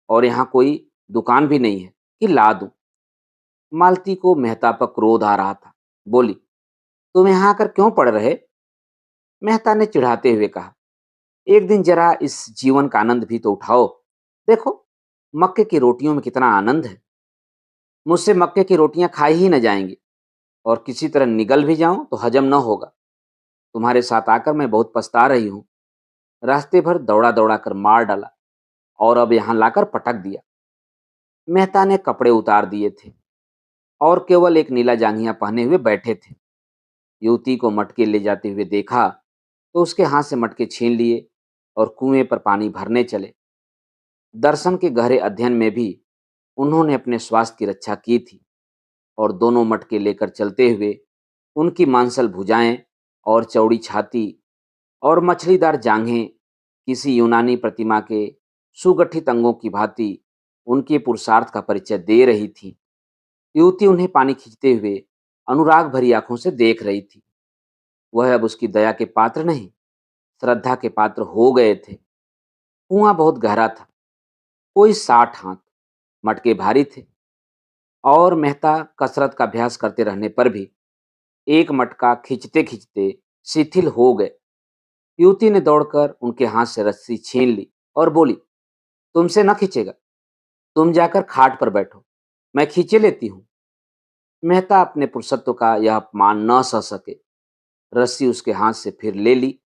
और यहाँ कोई दुकान भी नहीं है कि ला दूं। मालती को मेहता पर क्रोध आ रहा था। बोली, तुम यहाँ आकर क्यों पड़ रहे? मेहता ने चिढ़ाते हुए कहा, एक दिन जरा इस जीवन का आनंद भी तो उठाओ। देखो, मक्के की रोटियों में कितना आनंद है। मुझसे मक्के की रोटियां खाई ही न जाएंगी, और किसी तरह निगल भी जाऊं तो हजम न होगा। तुम्हारे साथ आकर मैं बहुत पछता रही हूँ। रास्ते भर दौड़ा दौड़ा कर मार डाला और अब यहाँ लाकर पटक दिया। मेहता ने कपड़े उतार दिए थे और केवल एक नीला जांघिया पहने हुए बैठे थे। युवती को मटके ले जाते हुए देखा तो उसके हाथ से मटके छीन लिए और कुएं पर पानी भरने चले। दर्शन के गहरे अध्ययन में भी उन्होंने अपने स्वास्थ्य की रक्षा की थी और दोनों मटके लेकर चलते हुए उनकी मांसल भुजाएं और चौड़ी छाती और मछलीदार जांघें किसी यूनानी प्रतिमा के सुगठित अंगों की भांति उनके पुरुषार्थ का परिचय दे रही थी। युवती उन्हें पानी खींचते हुए अनुराग भरी आंखों से देख रही थी। वह अब उसकी दया के पात्र नहीं, श्रद्धा के पात्र हो गए थे। कुआं बहुत गहरा था, कोई 60 हाथ। मटके भारी थे और मेहता कसरत का अभ्यास करते रहने पर भी एक मटका खींचते खींचते शिथिल हो गए। युवती ने दौड़कर उनके हाथ से रस्सी छीन ली और बोली, तुमसे न खींचेगा, तुम जाकर खाट पर बैठो, मैं खींचे लेती हूँ। मेहता अपने पुरुषत्व का यह अपमान न सह सके। रस्सी उसके हाथ से फिर ले ली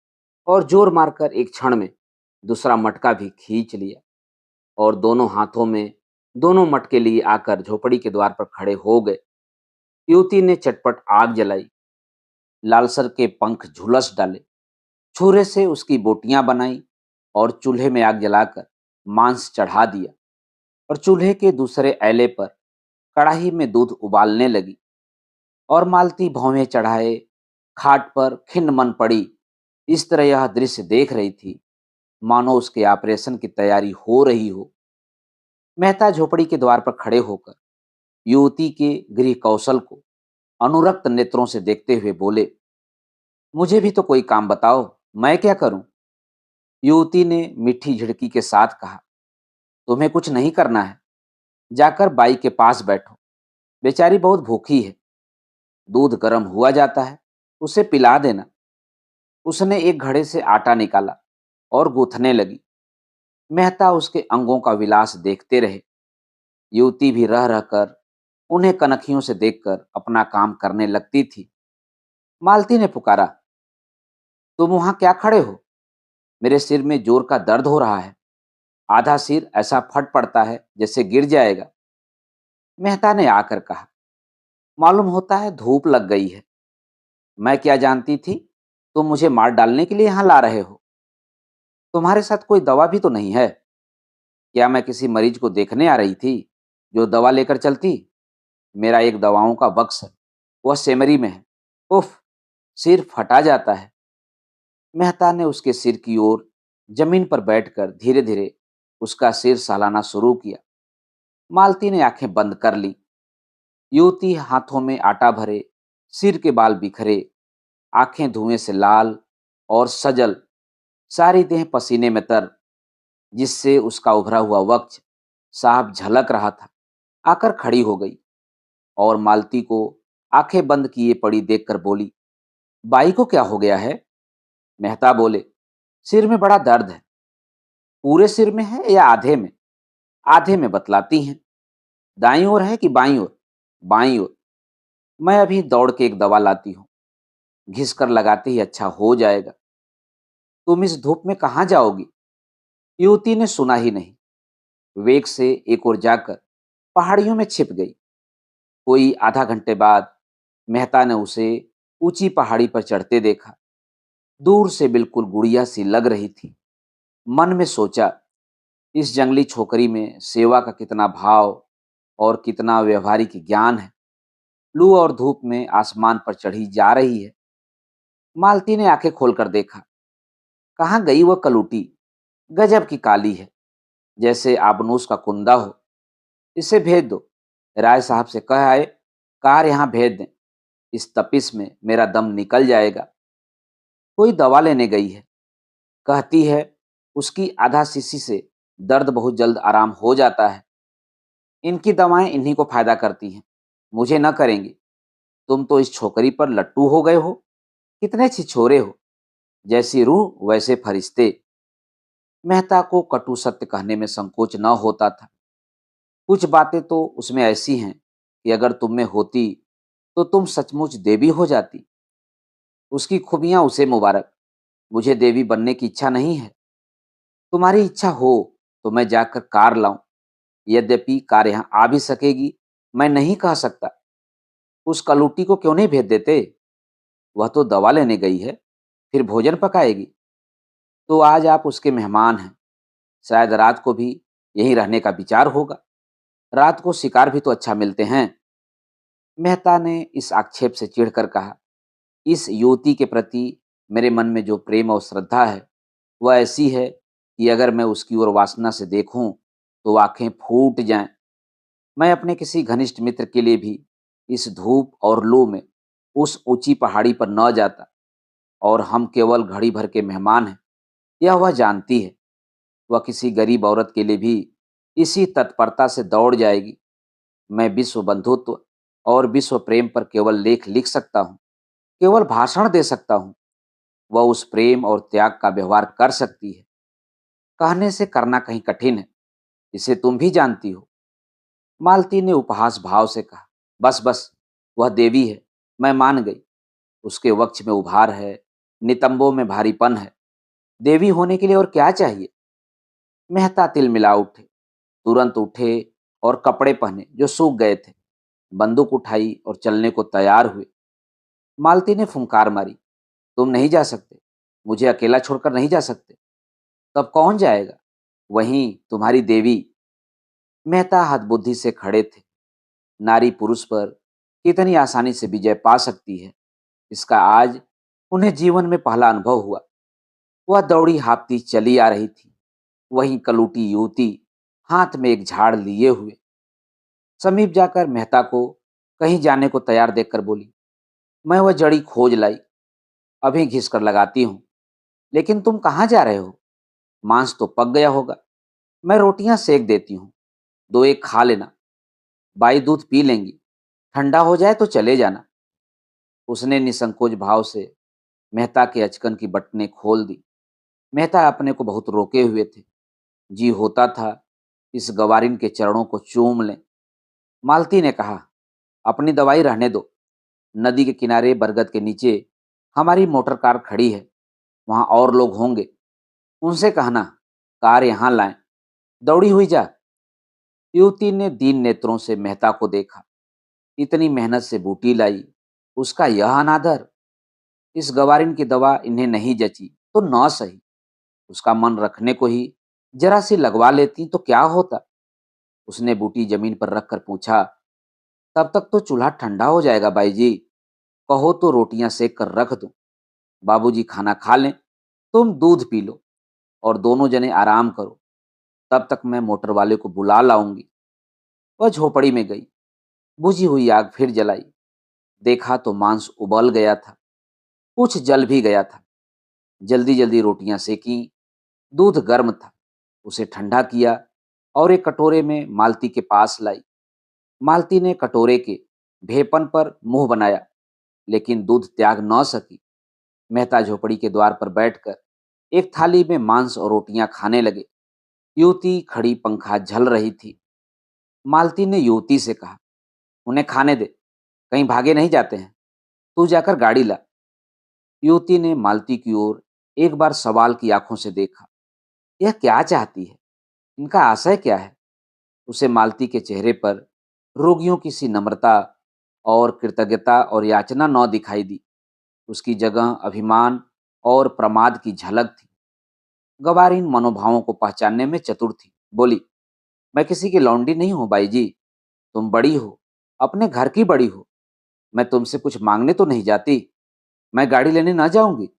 और जोर मारकर एक क्षण में दूसरा मटका भी खींच लिया और दोनों हाथों में दोनों मटके लिए आकर झोपड़ी के द्वार पर खड़े हो गए। युवती ने चटपट आग जलाई, लालसर के पंख झुलस डाले, छुरे से उसकी बोटियां बनाई और चूल्हे में आग जलाकर मांस चढ़ा दिया और चूल्हे के दूसरे ऐले पर कड़ाही में दूध उबालने लगी। और मालती भौवें चढ़ाए खाट पर खिन्न मन पड़ी इस तरह यह दृश्य देख रही थी, मानो उसके ऑपरेशन की तैयारी हो रही हो। मेहता झोपड़ी के द्वार पर खड़े होकर युवती के गृह कौशल को अनुरक्त नेत्रों से देखते हुए बोले, मुझे भी तो कोई काम बताओ, मैं क्या करूं? युवती ने मीठी झिड़की के साथ कहा, तुम्हें कुछ नहीं करना है, जाकर बाई के पास बैठो, बेचारी बहुत भूखी है। दूध गर्म हुआ जाता है, उसे पिला देना। उसने एक घड़े से आटा निकाला और गूंथने लगी। मेहता उसके अंगों का विलास देखते रहे। युवती भी रह रहकर उन्हें कनखियों से देखकर अपना काम करने लगती थी। मालती ने पुकारा, तुम वहां क्या खड़े हो? मेरे सिर में जोर का दर्द हो रहा है। आधा सिर ऐसा फट पड़ता है जैसे गिर जाएगा। मेहता ने आकर कहा, मालूम होता है धूप लग गई है। मैं क्या जानती थी तुम मुझे मार डालने के लिए यहाँ ला रहे हो। तुम्हारे साथ कोई दवा भी तो नहीं है। क्या मैं किसी मरीज को देखने आ रही थी जो दवा लेकर चलती? मेरा एक दवाओं का बक्स है, वह सेमरी में है। उफ, सिर फटा जाता है। मेहता ने उसके सिर की ओर जमीन पर बैठकर धीरे धीरे उसका सिर सहलाना शुरू किया। मालती ने आंखें बंद कर ली। युवती हाथों में आटा भरे, सिर के बाल बिखरे, आंखें धुएं से लाल और सजल, सारी देह पसीने में तर, जिससे उसका उभरा हुआ वक्ष साफ झलक रहा था, आकर खड़ी हो गई और मालती को आंखें बंद किए पड़ी देखकर बोली, बाई को क्या हो गया है? मेहता बोले, सिर में बड़ा दर्द है। पूरे सिर में है या आधे में? आधे में बतलाती हैं। दाईं ओर है कि बाईं ओर? बाईं ओर। मैं अभी दौड़ के एक दवा लाती हूँ। घिस कर लगाते ही अच्छा हो जाएगा। तुम इस धूप में कहाँ जाओगी? युवती ने सुना ही नहीं। वेग से एक ओर जाकर पहाड़ियों में छिप गई। कोई आधा घंटे बाद मेहता ने उसे ऊंची पहाड़ी पर चढ़ते देखा। दूर से बिल्कुल गुड़िया सी लग रही थी। मन में सोचा, इस जंगली छोकरी में सेवा का कितना भाव और कितना व्यवहारिक ज्ञान है। लू और धूप में आसमान पर चढ़ी जा रही है। मालती ने आंखें खोलकर देखा। कहाँ गई वह कलूटी? गजब की काली है, जैसे आबनूस का कुंदा हो। इसे भेज दो। राय साहब से कह आए, कार यहाँ भेज दें। इस तपिश में मेरा दम निकल जाएगा। कोई दवा लेने गई है। कहती है उसकी आधा शीशी से दर्द बहुत जल्द आराम हो जाता है। इनकी दवाएं इन्हीं को फायदा करती हैं, मुझे न करेंगी। तुम तो इस छोकरी पर लट्टू हो गए हो। कितने छिछोरे हो, जैसी रूह वैसे फरिश्ते। मेहता को कटु सत्य कहने में संकोच न होता था। कुछ बातें तो उसमें ऐसी हैं कि अगर तुम में होती तो तुम सचमुच देवी हो जाती। उसकी खूबियां उसे मुबारक। मुझे देवी बनने की इच्छा नहीं है। तुम्हारी इच्छा हो तो मैं जाकर कार लाऊं। यद्यपि कार यहाँ आ भी सकेगी, मैं नहीं कह सकता। उस कलूटी को क्यों नहीं भेज देते? वह तो दवा लेने गई है, फिर भोजन पकाएगी। तो आज आप उसके मेहमान हैं। शायद रात को भी यहीं रहने का विचार होगा। रात को शिकार भी तो अच्छा मिलते हैं। मेहता ने इस आक्षेप से चिढ़कर कहा, इस युवती के प्रति मेरे मन में जो प्रेम और श्रद्धा है वह ऐसी है कि अगर मैं उसकी ओर वासना से देखूं तो आंखें फूट जाएं। मैं अपने किसी घनिष्ठ मित्र के लिए भी इस धूप और लू में उस ऊंची पहाड़ी पर न जाता। और हम केवल घड़ी भर के मेहमान हैं, यह वह जानती है। वह किसी गरीब औरत के लिए भी इसी तत्परता से दौड़ जाएगी। मैं विश्व बंधुत्व और विश्व प्रेम पर केवल लेख लिख सकता हूँ, केवल भाषण दे सकता हूँ। वह उस प्रेम और त्याग का व्यवहार कर सकती है। कहने से करना कहीं कठिन है, इसे तुम भी जानती हो। मालती ने उपहास भाव से कहा, बस बस, वह देवी है, मैं मान गई। उसके वक्ष में उभार है, नितंबों में भारीपन है। देवी होने के लिए और क्या चाहिए? मेहता तिल मिला उठे। तुरंत उठे और कपड़े पहने जो सूख गए थे। बंदूक उठाई और चलने को तैयार हुए। मालती ने फुंकार मारी, तुम नहीं जा सकते। मुझे अकेला छोड़कर नहीं जा सकते। तब कौन जाएगा? वहीं तुम्हारी देवी। मेहता हतबुद्धि से खड़े थे। नारी पुरुष पर कितनी आसानी से विजय पा सकती है, इसका आज उन्हें जीवन में पहला अनुभव हुआ। वह दौड़ी हाँफती चली आ रही थी। वहीं कलूटी युवती हाथ में एक झाड़ लिए हुए समीप जाकर मेहता को कहीं जाने को तैयार देखकर बोली, मैं वह जड़ी खोज लाई, अभी घिस कर लगाती हूँ। लेकिन तुम कहाँ जा रहे हो? मांस तो पक गया होगा। मैं रोटियां सेक देती हूँ, दो एक खा लेना। बाई दूध पी लेंगी, ठंडा हो जाए तो चले जाना। उसने निसंकोच भाव से मेहता के अचकन की बटनें खोल दी। मेहता अपने को बहुत रोके हुए थे। जी होता था इस गवारिन के चरणों को चूम लें। मालती ने कहा, अपनी दवाई रहने दो। नदी के किनारे बरगद के नीचे हमारी मोटर कार खड़ी है, वहां और लोग होंगे। उनसे कहना कार यहाँ लाएं। दौड़ी हुई जा। युवती ने दीन नेत्रों से मेहता को देखा। इतनी मेहनत से बूटी लाई, उसका यह अनादर। इस गवारिन की दवा इन्हें नहीं जची तो न सही, उसका मन रखने को ही जरा सी लगवा लेती तो क्या होता। उसने बूटी जमीन पर रखकर पूछा, तब तक तो चूल्हा ठंडा हो जाएगा बाई जी। कहो तो रोटियां सेक कर रख दूं। बाबूजी खाना खा लें, तुम दूध पी लो और दोनों जने आराम करो। तब तक मैं मोटर वाले को बुला लाऊंगी। वह झोपड़ी में गई। बुझी हुई आग फिर जलाई। देखा तो मांस उबल गया था, कुछ जल भी गया था। जल्दी जल्दी रोटियां सेकीं। दूध गर्म था, उसे ठंडा किया और एक कटोरे में मालती के पास लाई। मालती ने कटोरे के भेपन पर मुंह बनाया, लेकिन दूध त्याग न सकी। मेहता झोपड़ी के द्वार पर बैठकर एक थाली में मांस और रोटियां खाने लगे। युवती खड़ी पंखा झल रही थी। मालती ने युवती से कहा, उन्हें खाने दे, कहीं भागे नहीं जाते हैं। तू जाकर गाड़ी ला। युवती ने मालती की ओर एक बार सवाल की आंखों से देखा। यह क्या चाहती है? इनका आशय क्या है? उसे मालती के चेहरे पर रोगियों की सी नम्रता और कृतज्ञता और याचना न दिखाई दी। उसकी जगह अभिमान और प्रमाद की झलक थी। गवार इन मनोभावों को पहचानने में चतुर थी। बोली, मैं किसी की लौंडी नहीं हूं बाई जी। तुम बड़ी हो, अपने घर की बड़ी हो। मैं तुमसे कुछ मांगने तो नहीं जाती। मैं गाड़ी लेने ना जाऊंगी।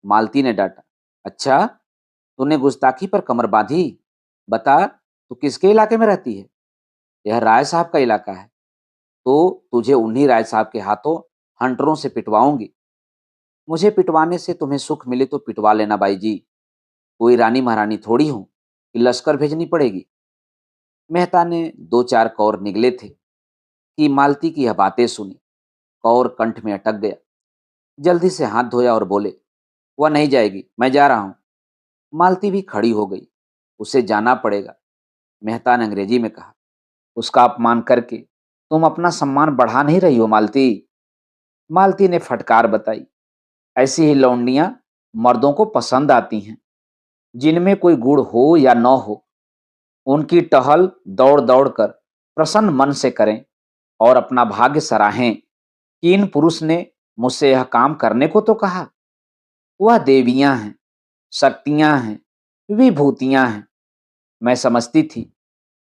मालती ने डांटा। अच्छा, तूने गुस्ताखी पर कमर बांधी। बता, तू किसके इलाके में रहती है? यह राय साहब का इलाका है। तो तुझे उन्हीं राय साहब के हाथों हंटरों से पिटवाऊंगी। मुझे पिटवाने से तुम्हें सुख मिले तो पिटवा लेना बाई जी। कोई रानी महारानी थोड़ी हूं कि लश्कर भेजनी पड़ेगी। मेहता ने दो चार कौर निगले थे कि मालती की यह बातें सुनी। कौर कंठ में अटक गया। जल्दी से हाथ धोया और बोले, वह नहीं जाएगी, मैं जा रहा हूं। मालती भी खड़ी हो गई। उसे जाना पड़ेगा। मेहता ने अंग्रेजी में कहा, उसका अपमान करके तुम अपना सम्मान बढ़ा नहीं रही हो मालती। मालती ने फटकार बताई, ऐसी ही लौंडियां मर्दों को पसंद आती हैं, जिनमें कोई गुण हो या न हो। उनकी टहल दौड़ दौड़ कर प्रसन्न मन से करें और अपना भाग्य सराहें कि इन पुरुष ने मुझसे यह काम करने को तो कहा। वह देवियां हैं, शक्तियां हैं, विभूतियां हैं। मैं समझती थी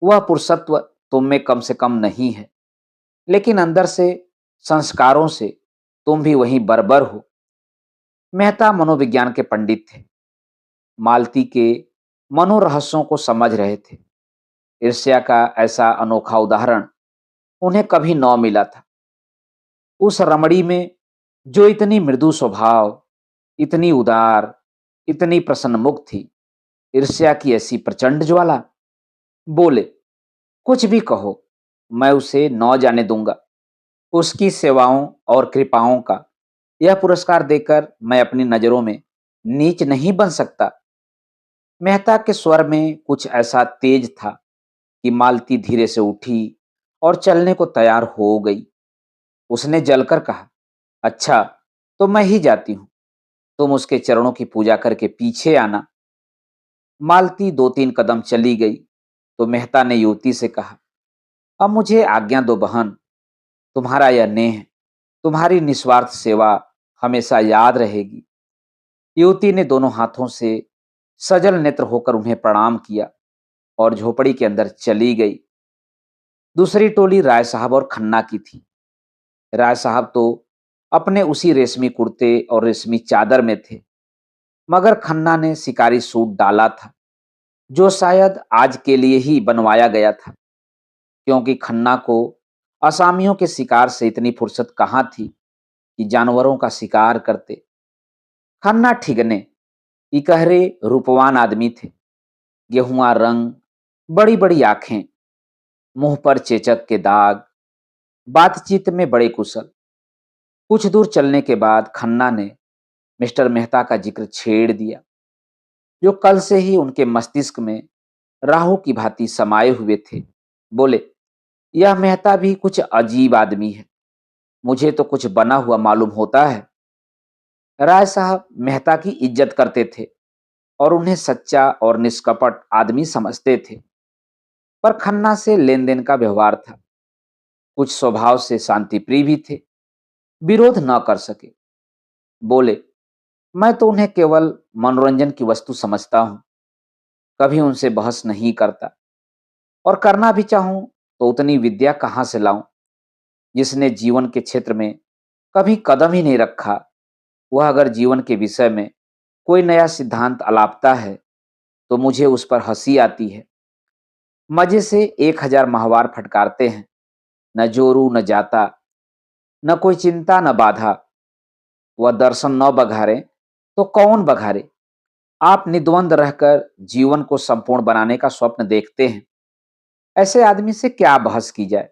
वह पुरुषत्व तुम में कम से कम नहीं है, लेकिन अंदर से, संस्कारों से तुम भी वहीं बरबर हो। मेहता मनोविज्ञान के पंडित थे। मालती के मनोरहस्यों को समझ रहे थे। ईर्ष्या का ऐसा अनोखा उदाहरण उन्हें कभी न मिला था। उस रमणी में जो इतनी मृदु स्वभाव, इतनी उदार, इतनी प्रसन्न मुख थी, ईर्ष्या की ऐसी प्रचंड ज्वाला। बोले, कुछ भी कहो, मैं उसे न जाने दूंगा। उसकी सेवाओं और कृपाओं का यह पुरस्कार देकर मैं अपनी नजरों में नीच नहीं बन सकता। मेहता के स्वर में कुछ ऐसा तेज था कि मालती धीरे से उठी और चलने को तैयार हो गई। उसने जलकर कहा, अच्छा, तो मैं ही जाती हूं। तुम उसके चरणों की पूजा करके पीछे आना। मालती दो तीन कदम चली गई तो मेहता ने युवती से कहा, अब मुझे आज्ञा दो बहन। तुम्हारा यह नेह, तुम्हारी निस्वार्थ सेवा हमेशा याद रहेगी। युवती ने दोनों हाथों से सजल नेत्र होकर उन्हें प्रणाम किया और झोपड़ी के अंदर चली गई। दूसरी टोली राय साहब और खन्ना की थी। राय साहब तो अपने उसी रेशमी कुर्ते और रेशमी चादर में थे, मगर खन्ना ने शिकारी सूट डाला था, जो शायद आज के लिए ही बनवाया गया था, क्योंकि खन्ना को असामियों के शिकार से इतनी फुर्सत कहाँ थी कि जानवरों का शिकार करते। खन्ना ठिगने, इकहरे रूपवान आदमी थे। गेहुआ रंग, बड़ी बड़ी आंखें, मुंह पर चेचक के दाग, बातचीत में बड़े कुशल। कुछ दूर चलने के बाद खन्ना ने मिस्टर मेहता का जिक्र छेड़ दिया, जो कल से ही उनके मस्तिष्क में राहु की भांति समाये हुए थे। बोले, यह मेहता भी कुछ अजीब आदमी है। मुझे तो कुछ बना हुआ मालूम होता है। राय साहब मेहता की इज्जत करते थे और उन्हें सच्चा और निष्कपट आदमी समझते थे, पर खन्ना से लेन देन का व्यवहार था। कुछ स्वभाव से शांति प्रिय भी थे, विरोध न कर सके। बोले, मैं तो उन्हें केवल मनोरंजन की वस्तु समझता हूं, कभी उनसे बहस नहीं करता, और करना भी चाहूं तो उतनी विद्या कहां से लाऊं। जिसने जीवन के क्षेत्र में कभी कदम ही नहीं रखा, वह अगर जीवन के विषय में कोई नया सिद्धांत अलापता है तो मुझे उस पर हंसी आती है। मजे से 1000 माहवार फटकारते हैं, न जोरू न जाता, न कोई चिंता न बाधा। वह दर्शन न बघारे तो कौन बघारे। आप निद्वंद रहकर जीवन को संपूर्ण बनाने का स्वप्न देखते हैं। ऐसे आदमी से क्या बहस की जाए।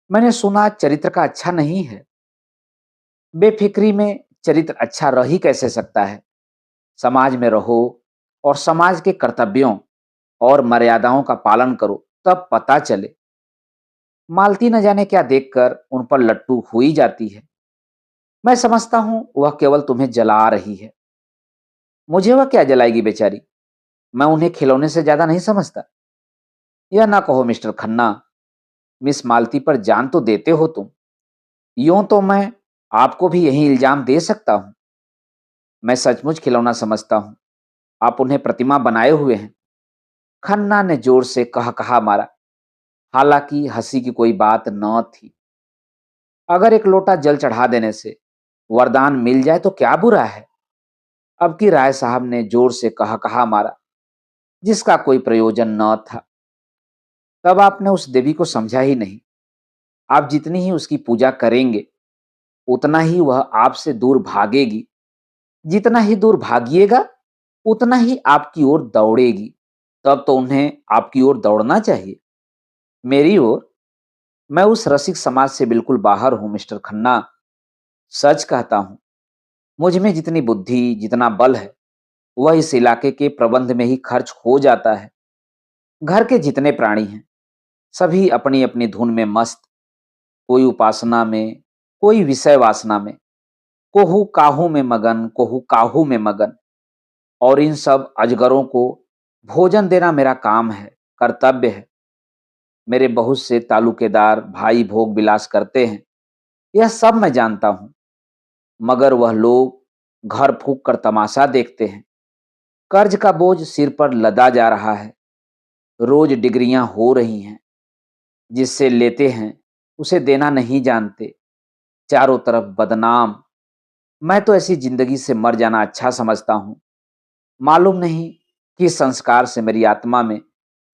मैंने सुना चरित्र का अच्छा नहीं है। बेफिक्री में चरित्र अच्छा रह ही कैसे सकता है। समाज में रहो और समाज के कर्तव्यों और मर्यादाओं का पालन करो, तब पता चले। मालती न जाने क्या देखकर उन पर लट्टू हुई जाती है। मैं समझता हूं वह केवल तुम्हें जला रही है। मुझे वह क्या जलाएगी बेचारी? मैं उन्हें खिलौने से ज्यादा नहीं समझता। यह ना कहो मिस्टर खन्ना, मिस मालती पर जान तो देते हो तुम। यूं तो मैं आपको भी यही इल्जाम दे सकता हूं। मैं सचमुच खिलौना समझता हूं। आप उन्हें प्रतिमा बनाए हुए हैं। खन्ना ने जोर से कह कहा मारा। हालांकि हंसी की कोई बात न थी। अगर एक लोटा जल चढ़ा देने से वरदान मिल जाए तो क्या बुरा है? अब की राय साहब ने जोर से कहा मारा, जिसका कोई प्रयोजन न था। तब आपने उस देवी को समझा ही नहीं। आप जितनी ही उसकी पूजा करेंगे, उतना ही वह आपसे दूर भागेगी। जितना ही दूर भागिएगा, उतना ही आपकी ओर दौड़ेगी। तब तो उन्हें आपकी ओर दौड़ना चाहिए। मेरी ओर? मैं उस रसिक समाज से बिल्कुल बाहर हूं मिस्टर खन्ना। सच कहता हूं, मुझ में जितनी बुद्धि, जितना बल है, वह इस इलाके के प्रबंध में ही खर्च हो जाता है। घर के जितने प्राणी हैं, सभी अपनी अपनी धुन में मस्त। कोई उपासना में, कोई विषय वासना में, कोहू काहू में मगन, कोहू काहू में मगन। और इन सब अजगरों को भोजन देना मेरा काम है, कर्तव्य है। मेरे बहुत से तालुकेदार भाई भोग विलास करते हैं, यह सब मैं जानता हूं। मगर वह लोग घर फूंक कर तमाशा देखते हैं। कर्ज का बोझ सिर पर लदा जा रहा है। रोज डिग्रियां हो रही हैं। जिससे लेते हैं उसे देना नहीं जानते। चारों तरफ बदनाम। मैं तो ऐसी जिंदगी से मर जाना अच्छा समझता हूं। मालूम नहीं किस संस्कार से मेरी आत्मा में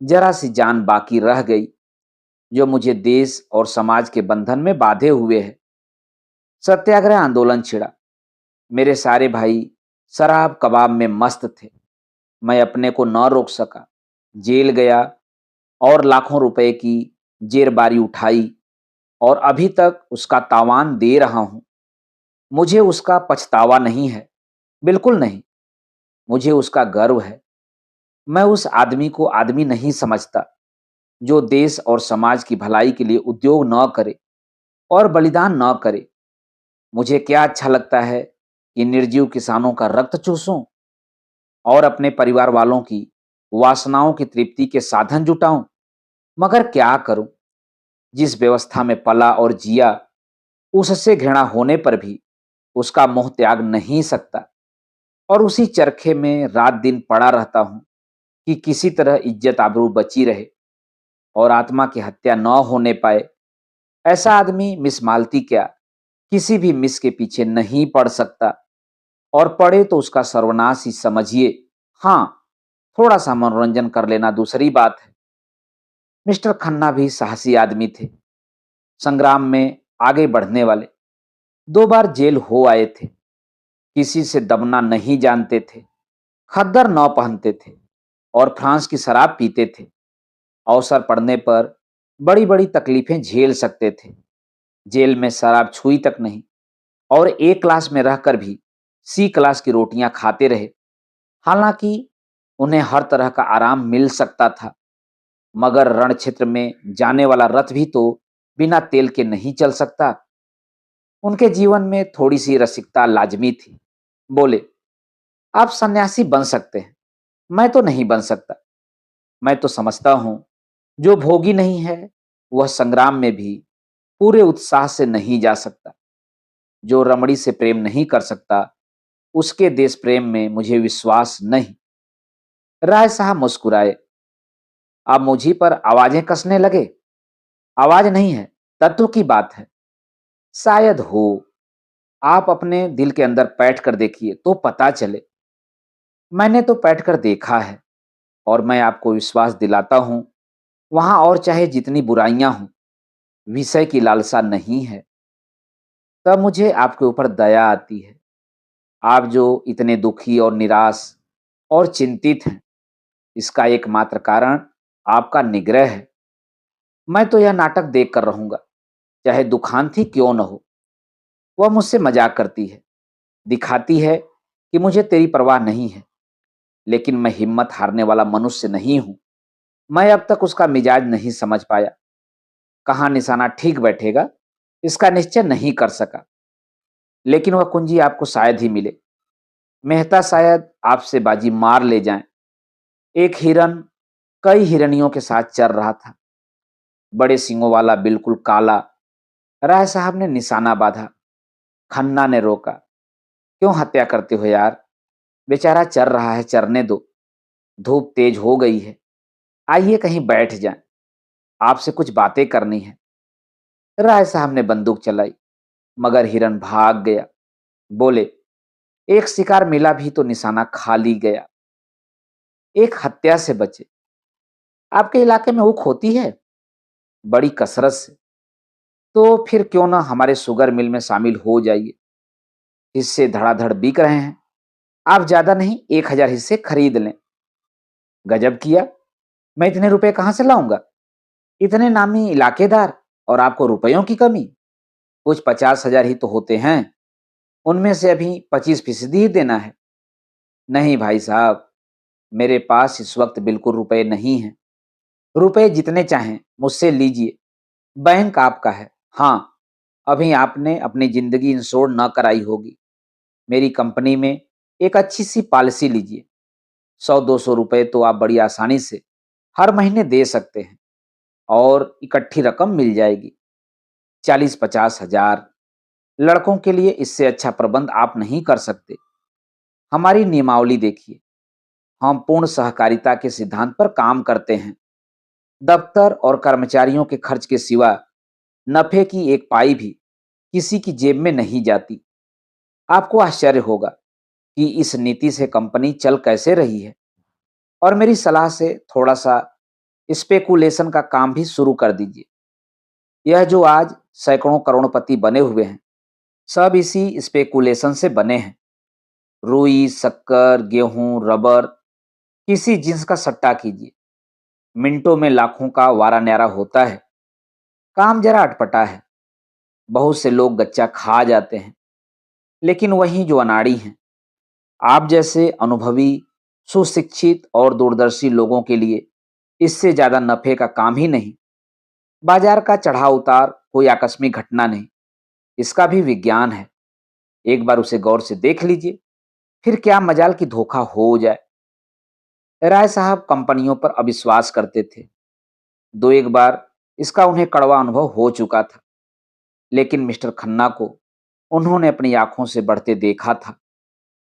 जरा सी जान बाकी रह गई, जो मुझे देश और समाज के बंधन में बांधे हुए है। सत्याग्रह आंदोलन छिड़ा। मेरे सारे भाई शराब कबाब में मस्त थे। मैं अपने को न रोक सका। जेल गया और लाखों रुपए की जेरबारी उठाई, और अभी तक उसका तावान दे रहा हूं। मुझे उसका पछतावा नहीं है, बिल्कुल नहीं। मुझे उसका गर्व है। मैं उस आदमी को आदमी नहीं समझता जो देश और समाज की भलाई के लिए उद्योग न करे और बलिदान न करे। मुझे क्या अच्छा लगता है कि निर्जीव किसानों का रक्त चूसूं और अपने परिवार वालों की वासनाओं की तृप्ति के साधन जुटाऊं। मगर क्या करूं? जिस व्यवस्था में पला और जिया, उससे घृणा होने पर भी उसका मोह त्याग नहीं सकता। और उसी चरखे में रात दिन पड़ा रहता हूं कि किसी तरह इज्जत आबरू बची रहे और आत्मा की हत्या न होने पाए। ऐसा आदमी मिस मालती क्या, किसी भी मिस के पीछे नहीं पड़ सकता। और पड़े तो उसका सर्वनाश ही समझिए। हाँ, थोड़ा सा मनोरंजन कर लेना दूसरी बात है। मिस्टर खन्ना भी साहसी आदमी थे, संग्राम में आगे बढ़ने वाले। 2 बार जेल हो आए थे। किसी से दबना नहीं जानते थे। खद्दर न पहनते थे और फ्रांस की शराब पीते थे। अवसर पड़ने पर बड़ी बड़ी तकलीफें झेल सकते थे। जेल में शराब छुई तक नहीं, और ए क्लास में रहकर भी सी क्लास की रोटियां खाते रहे। हालांकि उन्हें हर तरह का आराम मिल सकता था, मगर रण क्षेत्र में जाने वाला रथ भी तो बिना तेल के नहीं चल सकता। उनके जीवन में थोड़ी सी रसिकता लाजमी थी। बोले, आप सन्यासी बन सकते हैं, मैं तो नहीं बन सकता। मैं तो समझता हूं, जो भोगी नहीं है वह संग्राम में भी पूरे उत्साह से नहीं जा सकता। जो रमणी से प्रेम नहीं कर सकता, उसके देश प्रेम में मुझे विश्वास नहीं। राय साहब मुस्कुराए। आप मुझी पर आवाजें कसने लगे। आवाज नहीं है, तत्व की बात है। शायद हो। आप अपने दिल के अंदर बैठ कर देखिए तो पता चले। मैंने तो बैठ कर देखा है, और मैं आपको विश्वास दिलाता हूं, वहां और चाहे जितनी बुराइयां हों, विषय की लालसा नहीं है। तब मुझे आपके ऊपर दया आती है। आप जो इतने दुखी और निराश और चिंतित हैं, इसका एकमात्र कारण आपका निग्रह है। मैं तो यह नाटक देख कर रहूंगा, चाहे दुखांत ही क्यों न हो। वह मुझसे मजाक करती है, दिखाती है कि मुझे तेरी परवाह नहीं है, लेकिन मैं हिम्मत हारने वाला मनुष्य नहीं हूं। मैं अब तक उसका मिजाज नहीं समझ पाया। कहाँ निशाना ठीक बैठेगा, इसका निश्चय नहीं कर सका। लेकिन वह कुंजी आपको शायद ही मिले। मेहता शायद आपसे बाजी मार ले जाएं। एक हिरन कई हिरनियों के साथ चल रहा था। बड़े सींगों वाला, बिल्कुल काला। राय साहब ने निशाना बांधा। खन्ना ने रोका। क्यों हत्या करते हो यार? बेचारा चर रहा है, चरने दो। धूप तेज हो गई है। आइए कहीं बैठ जाएं, आपसे कुछ बातें करनी है। राय साहब ने बंदूक चलाई, मगर हिरन भाग गया। बोले, एक शिकार मिला भी तो निशाना खाली गया। एक हत्या से बचे। आपके इलाके में ऊख होती है? बड़ी कसरत से। तो फिर क्यों ना हमारे शुगर मिल में शामिल हो जाइए। हिस्से धड़ाधड़ बिक रहे हैं। आप ज्यादा नहीं, 1,000 हिस्से खरीद लें। गजब किया। मैं इतने रुपए कहां से लाऊंगा? इतने नामी इलाकेदार, और आपको रुपयों की कमी? कुछ 50,000 ही तो होते हैं। उनमें से अभी 25% ही देना है। नहीं भाई साहब, मेरे पास इस वक्त बिल्कुल रुपए नहीं हैं। रुपए जितने चाहें मुझसे लीजिए। बैंक आपका है। हाँ, अभी आपने अपनी जिंदगी इंश्योर न कराई होगी। मेरी कंपनी में एक अच्छी सी पॉलिसी लीजिए। 100-200 रुपए तो आप बड़ी आसानी से हर महीने दे सकते हैं, और इकट्ठी रकम मिल जाएगी। 40-50 हजार। लड़कों के लिए इससे अच्छा प्रबंध आप नहीं कर सकते। हमारी नियमावली देखिए। हम पूर्ण सहकारिता के सिद्धांत पर काम करते हैं। दफ्तर और कर्मचारियों के खर्च के सिवा नफे की एक पाई भी किसी की जेब में नहीं जाती। आपको आश्चर्य होगा कि इस नीति से कंपनी चल कैसे रही है। और मेरी सलाह से थोड़ा सा स्पेकुलेशन का काम भी शुरू कर दीजिए। यह जो आज सैकड़ों करोड़पति बने हुए हैं, सब इसी स्पेकुलेशन से बने हैं। रुई, शक्कर, गेहूं, रबर, किसी जिन्स का सट्टा कीजिए। मिनटों में लाखों का वारा न्यारा होता है। काम जरा अटपटा है। बहुत से लोग गच्चा खा जाते हैं, लेकिन वहीं जो अनाड़ी हैं, आप जैसे अनुभवी, सुशिक्षित और दूरदर्शी लोगों के लिए इससे ज्यादा नफे का काम ही नहीं। बाजार का चढ़ाव उतार कोई आकस्मिक घटना नहीं, इसका भी विज्ञान है। एक बार उसे गौर से देख लीजिए, फिर क्या मजाल की धोखा हो जाए। राय साहब कंपनियों पर अविश्वास करते थे। दो एक बार इसका उन्हें कड़वा अनुभव हो चुका था, लेकिन मिस्टर खन्ना को उन्होंने अपनी आंखों से बढ़ते देखा था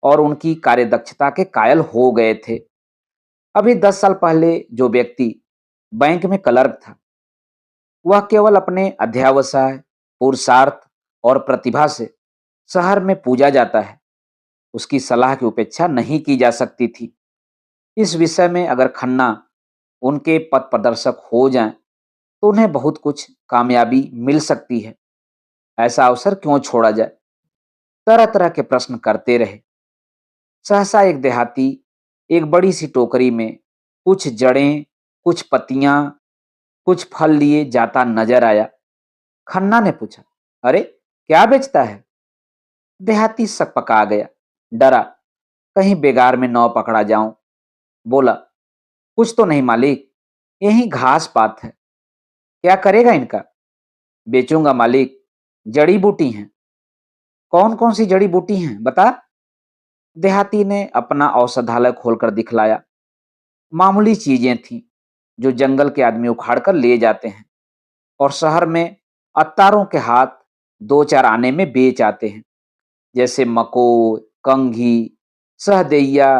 और उनकी कार्यदक्षता के कायल हो गए थे। अभी 10 साल पहले जो व्यक्ति बैंक में क्लर्क था, वह केवल अपने अध्यवसाय, पुरुषार्थ और प्रतिभा से शहर में पूजा जाता है। उसकी सलाह की उपेक्षा नहीं की जा सकती थी। इस विषय में अगर खन्ना उनके पथ प्रदर्शक हो जाएं, तो उन्हें बहुत कुछ कामयाबी मिल सकती है। ऐसा अवसर क्यों छोड़ा जाए? तरह तरह के प्रश्न करते रहे। सहसा एक देहाती एक बड़ी सी टोकरी में कुछ जड़ें, कुछ पत्तियां, कुछ फल लिए जाता नजर आया। खन्ना ने पूछा, अरे क्या बेचता है? देहाती सकपका गया, डरा कहीं बेगार में नौ पकड़ा जाऊं। बोला, कुछ तो नहीं मालिक, यही घास पात है। क्या करेगा इनका? बेचूंगा मालिक, जड़ी बूटी हैं। कौन कौन सी जड़ी बूटी हैं बता? देहाती ने अपना औषधालय खोलकर दिखलाया। मामूली चीजें थीं जो जंगल के आदमी उखाड़ कर ले जाते हैं और शहर में अत्तारों के हाथ 2-4 आने में बेच आते हैं, जैसे मकोई, कंघी, सहदैया,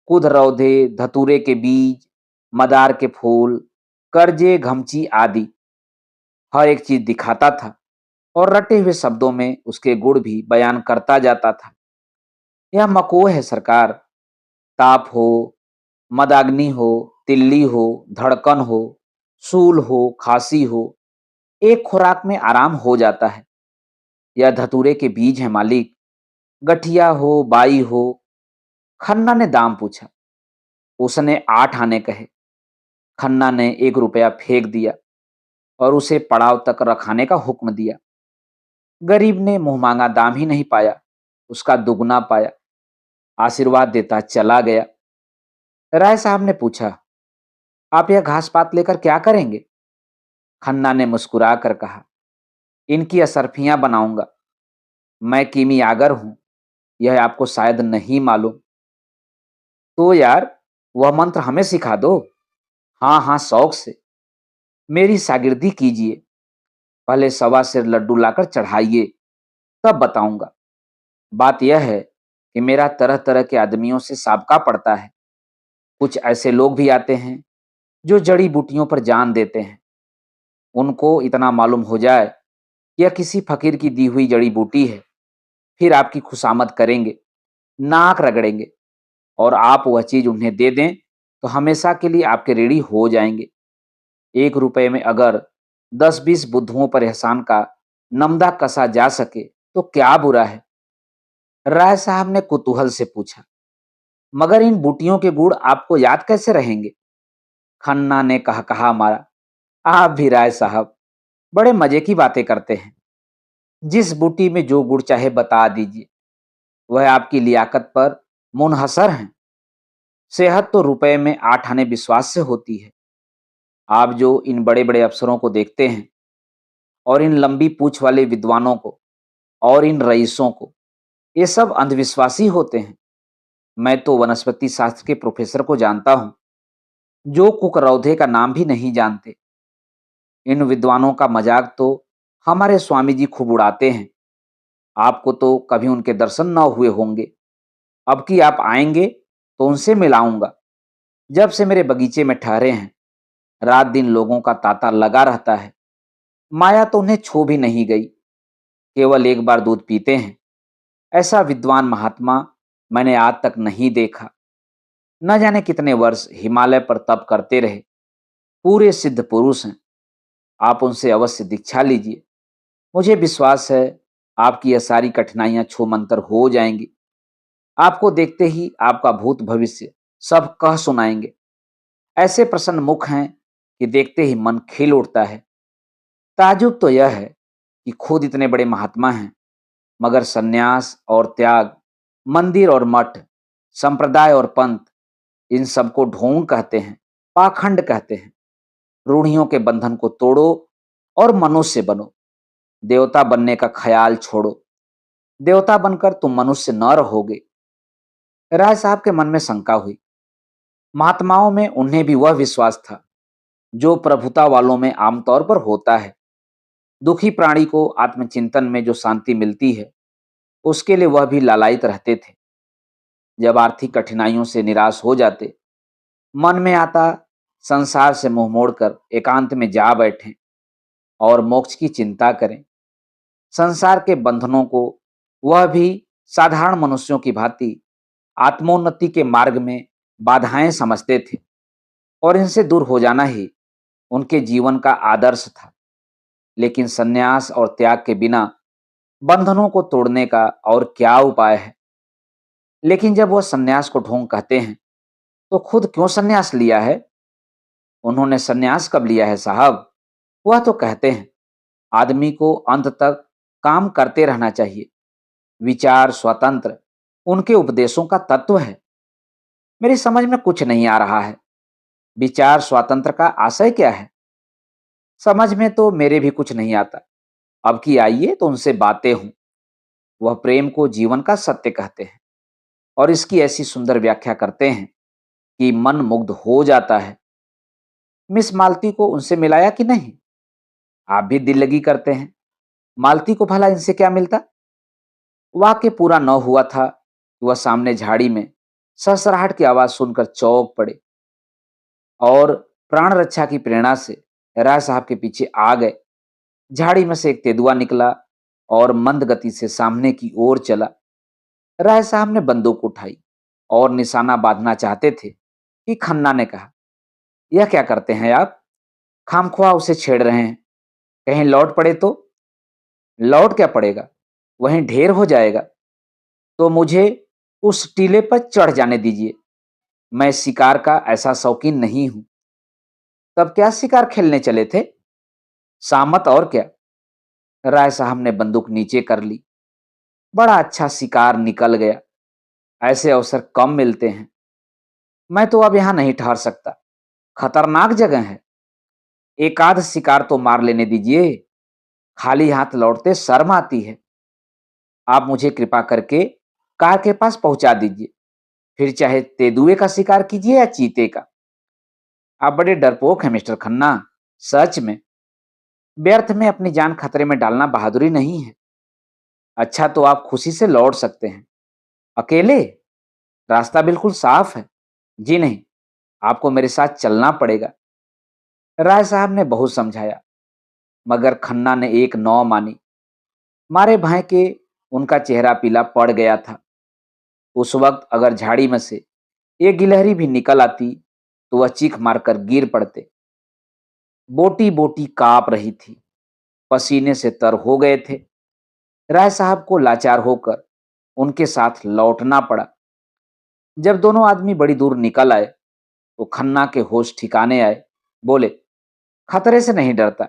कुधरौधे, धतूरे के बीज, मदार के फूल, करजे, घमची आदि। हर एक चीज दिखाता था और रटे हुए शब्दों में उसके गुण भी बयान करता जाता था। यह मकोह है सरकार। ताप हो, मदाग्नि हो, तिल्ली हो, धड़कन हो, सूल हो, खांसी हो, एक खुराक में आराम हो जाता है। यह धतूरे के बीज है मालिक। गठिया हो, बाई हो। खन्ना ने दाम पूछा। उसने 8 आने कहे। खन्ना ने 1 रुपया फेंक दिया और उसे पड़ाव तक रखाने का हुक्म दिया। गरीब ने मुंह मांगा दाम ही नहीं पाया, उसका दुगना पाया। आशीर्वाद देता चला गया। राय साहब ने पूछा, आप यह घास पात लेकर क्या करेंगे? खन्ना ने मुस्कुरा कर कहा, इनकी असरफियां बनाऊंगा। मैं कीमियागर हूं, यह आपको शायद नहीं मालूम। तो यार, वह मंत्र हमें सिखा दो। हाँ हाँ, शौक से। मेरी शागिर्दी कीजिए। पहले सवा सिर लड्डू लाकर चढ़ाइए, तब बताऊंगा। बात यह है कि मेरा तरह तरह के आदमियों से साबका पड़ता है। कुछ ऐसे लोग भी आते हैं जो जड़ी बूटियों पर जान देते हैं। उनको इतना मालूम हो जाए कि यह किसी फकीर की दी हुई जड़ी बूटी है, फिर आपकी खुशामद करेंगे, नाक रगड़ेंगे, और आप वह चीज उन्हें दे दें तो हमेशा के लिए आपके ऋणी हो जाएंगे। 1 रुपए में अगर 10-20 बुद्धुओं पर एहसान का नमदा कसा जा सके तो क्या बुरा है? राय साहब ने कुतूहल से पूछा, मगर इन बूटियों के गुण आपको याद कैसे रहेंगे? खन्ना ने कहा मारा, आप भी राय साहब बड़े मजे की बातें करते हैं। जिस बूटी में जो गुड़ चाहे बता दीजिए, वह आपकी लियाकत पर मुनहसर है। सेहत तो रुपए में 8 आने विश्वास से होती है। आप जो इन बड़े बड़े अफसरों को देखते हैं, और इन लंबी पूंछ वाले विद्वानों को, और इन रईसों को, ये सब अंधविश्वासी होते हैं। मैं तो वनस्पति शास्त्र के प्रोफेसर को जानता हूं, जो कुकरौधे का नाम भी नहीं जानते। इन विद्वानों का मजाक तो हमारे स्वामी जी खूब उड़ाते हैं। आपको तो कभी उनके दर्शन न हुए होंगे। अब कि आप आएंगे तो उनसे मिलाऊंगा। जब से मेरे बगीचे में ठहरे हैं, रात दिन लोगों का तांता लगा रहता है। माया तो उन्हें छू भी नहीं गई। केवल एक बार दूध पीते हैं। ऐसा विद्वान महात्मा मैंने आज तक नहीं देखा। न जाने कितने वर्ष हिमालय पर तप करते रहे। पूरे सिद्ध पुरुष हैं। आप उनसे अवश्य दीक्षा लीजिए। मुझे विश्वास है आपकी यह सारी कठिनाइयां छूमंतर हो जाएंगी। आपको देखते ही आपका भूत भविष्य सब कह सुनाएंगे। ऐसे प्रसन्न मुख हैं कि देखते ही मन खिल उठता है। ताजुब तो यह है कि खुद इतने बड़े महात्मा हैं, मगर सन्यास और त्याग, मंदिर और मठ, संप्रदाय और पंथ, इन सबको ढोंग कहते हैं, पाखंड कहते हैं। रूढ़ियों के बंधन को तोड़ो और मनुष्य बनो। देवता बनने का ख्याल छोड़ो। देवता बनकर तुम मनुष्य न रहोगे। राय साहब के मन में शंका हुई। महात्माओं में उन्हें भी वह विश्वास था जो प्रभुता वालों में आमतौर पर होता है। दुखी प्राणी को आत्मचिंतन में जो शांति मिलती है, उसके लिए वह भी लालायित रहते थे। जब आर्थिक कठिनाइयों से निराश हो जाते, मन में आता संसार से मुंह मोड़कर एकांत में जा बैठें और मोक्ष की चिंता करें। संसार के बंधनों को वह भी साधारण मनुष्यों की भांति आत्मोन्नति के मार्ग में बाधाएं समझते थे, और इनसे दूर हो जाना ही उनके जीवन का आदर्श था। लेकिन सन्यास और त्याग के बिना बंधनों को तोड़ने का और क्या उपाय है? लेकिन जब वह सन्यास को ढोंग कहते हैं, तो खुद क्यों सन्यास लिया है? उन्होंने सन्यास कब लिया है साहब? वह तो कहते हैं आदमी को अंत तक काम करते रहना चाहिए। विचार स्वतंत्र उनके उपदेशों का तत्व है। मेरी समझ में कुछ नहीं आ रहा है। विचार स्वातंत्र का आशय क्या है? समझ में तो मेरे भी कुछ नहीं आता। अब की आइए तो उनसे बातें हों। वह प्रेम को जीवन का सत्य कहते हैं, और इसकी ऐसी सुंदर व्याख्या करते हैं कि मन मुग्ध हो जाता है। मिस मालती को उनसे मिलाया कि नहीं? आप भी दिल लगी करते हैं। मालती को भला इनसे क्या मिलता? वाक्य पूरा न हुआ था कि वह सामने झाड़ी में सरसराहट की आवाज सुनकर चौंक पड़े, और प्राण रक्षा की प्रेरणा से राय साहब के पीछे आ गए। झाड़ी में से एक तेंदुआ निकला और मंद गति से सामने की ओर चला। राय साहब ने बंदूक उठाई और निशाना बांधना चाहते थे कि खन्ना ने कहा, यह क्या करते हैं आप? खामख्वाह उसे छेड़ रहे हैं। कहीं लौट पड़े तो? लौट क्या पड़ेगा, वहीं ढेर हो जाएगा। तो मुझे उस टीले पर चढ़ जाने दीजिए। मैं शिकार का ऐसा शौकीन नहीं हूं। तब क्या शिकार खेलने चले थे? सामत और क्या। राय साहब ने बंदूक नीचे कर ली। बड़ा अच्छा शिकार निकल गया। ऐसे अवसर कम मिलते हैं। मैं तो अब यहाँ नहीं ठहर सकता, खतरनाक जगह है। एक आध शिकार तो मार लेने दीजिए, खाली हाथ लौटते शर्म आती है। आप मुझे कृपा करके कार के पास पहुंचा दीजिए, फिर चाहे तेंदुए का शिकार कीजिए या चीते का। आप बड़े डरपोक हैं मिस्टर खन्ना, सच में। व्यर्थ में अपनी जान खतरे में डालना बहादुरी नहीं है। अच्छा, तो आप खुशी से लौट सकते हैं। अकेले? रास्ता बिल्कुल साफ है। जी नहीं, आपको मेरे साथ चलना पड़ेगा। राय साहब ने बहुत समझाया, मगर खन्ना ने एक नौ मानी। मारे भय के उनका चेहरा पीला पड़ गया था। उस वक्त अगर झाड़ी में से एक गिलहरी भी निकल आती तो वह चीख मारकर गिर पड़ते। बोटी बोटी कांप रही थी, पसीने से तर हो गए थे। राय साहब को लाचार होकर उनके साथ लौटना पड़ा। जब दोनों आदमी बड़ी दूर निकल आए तो खन्ना के होश ठिकाने आए। बोले, खतरे से नहीं डरता,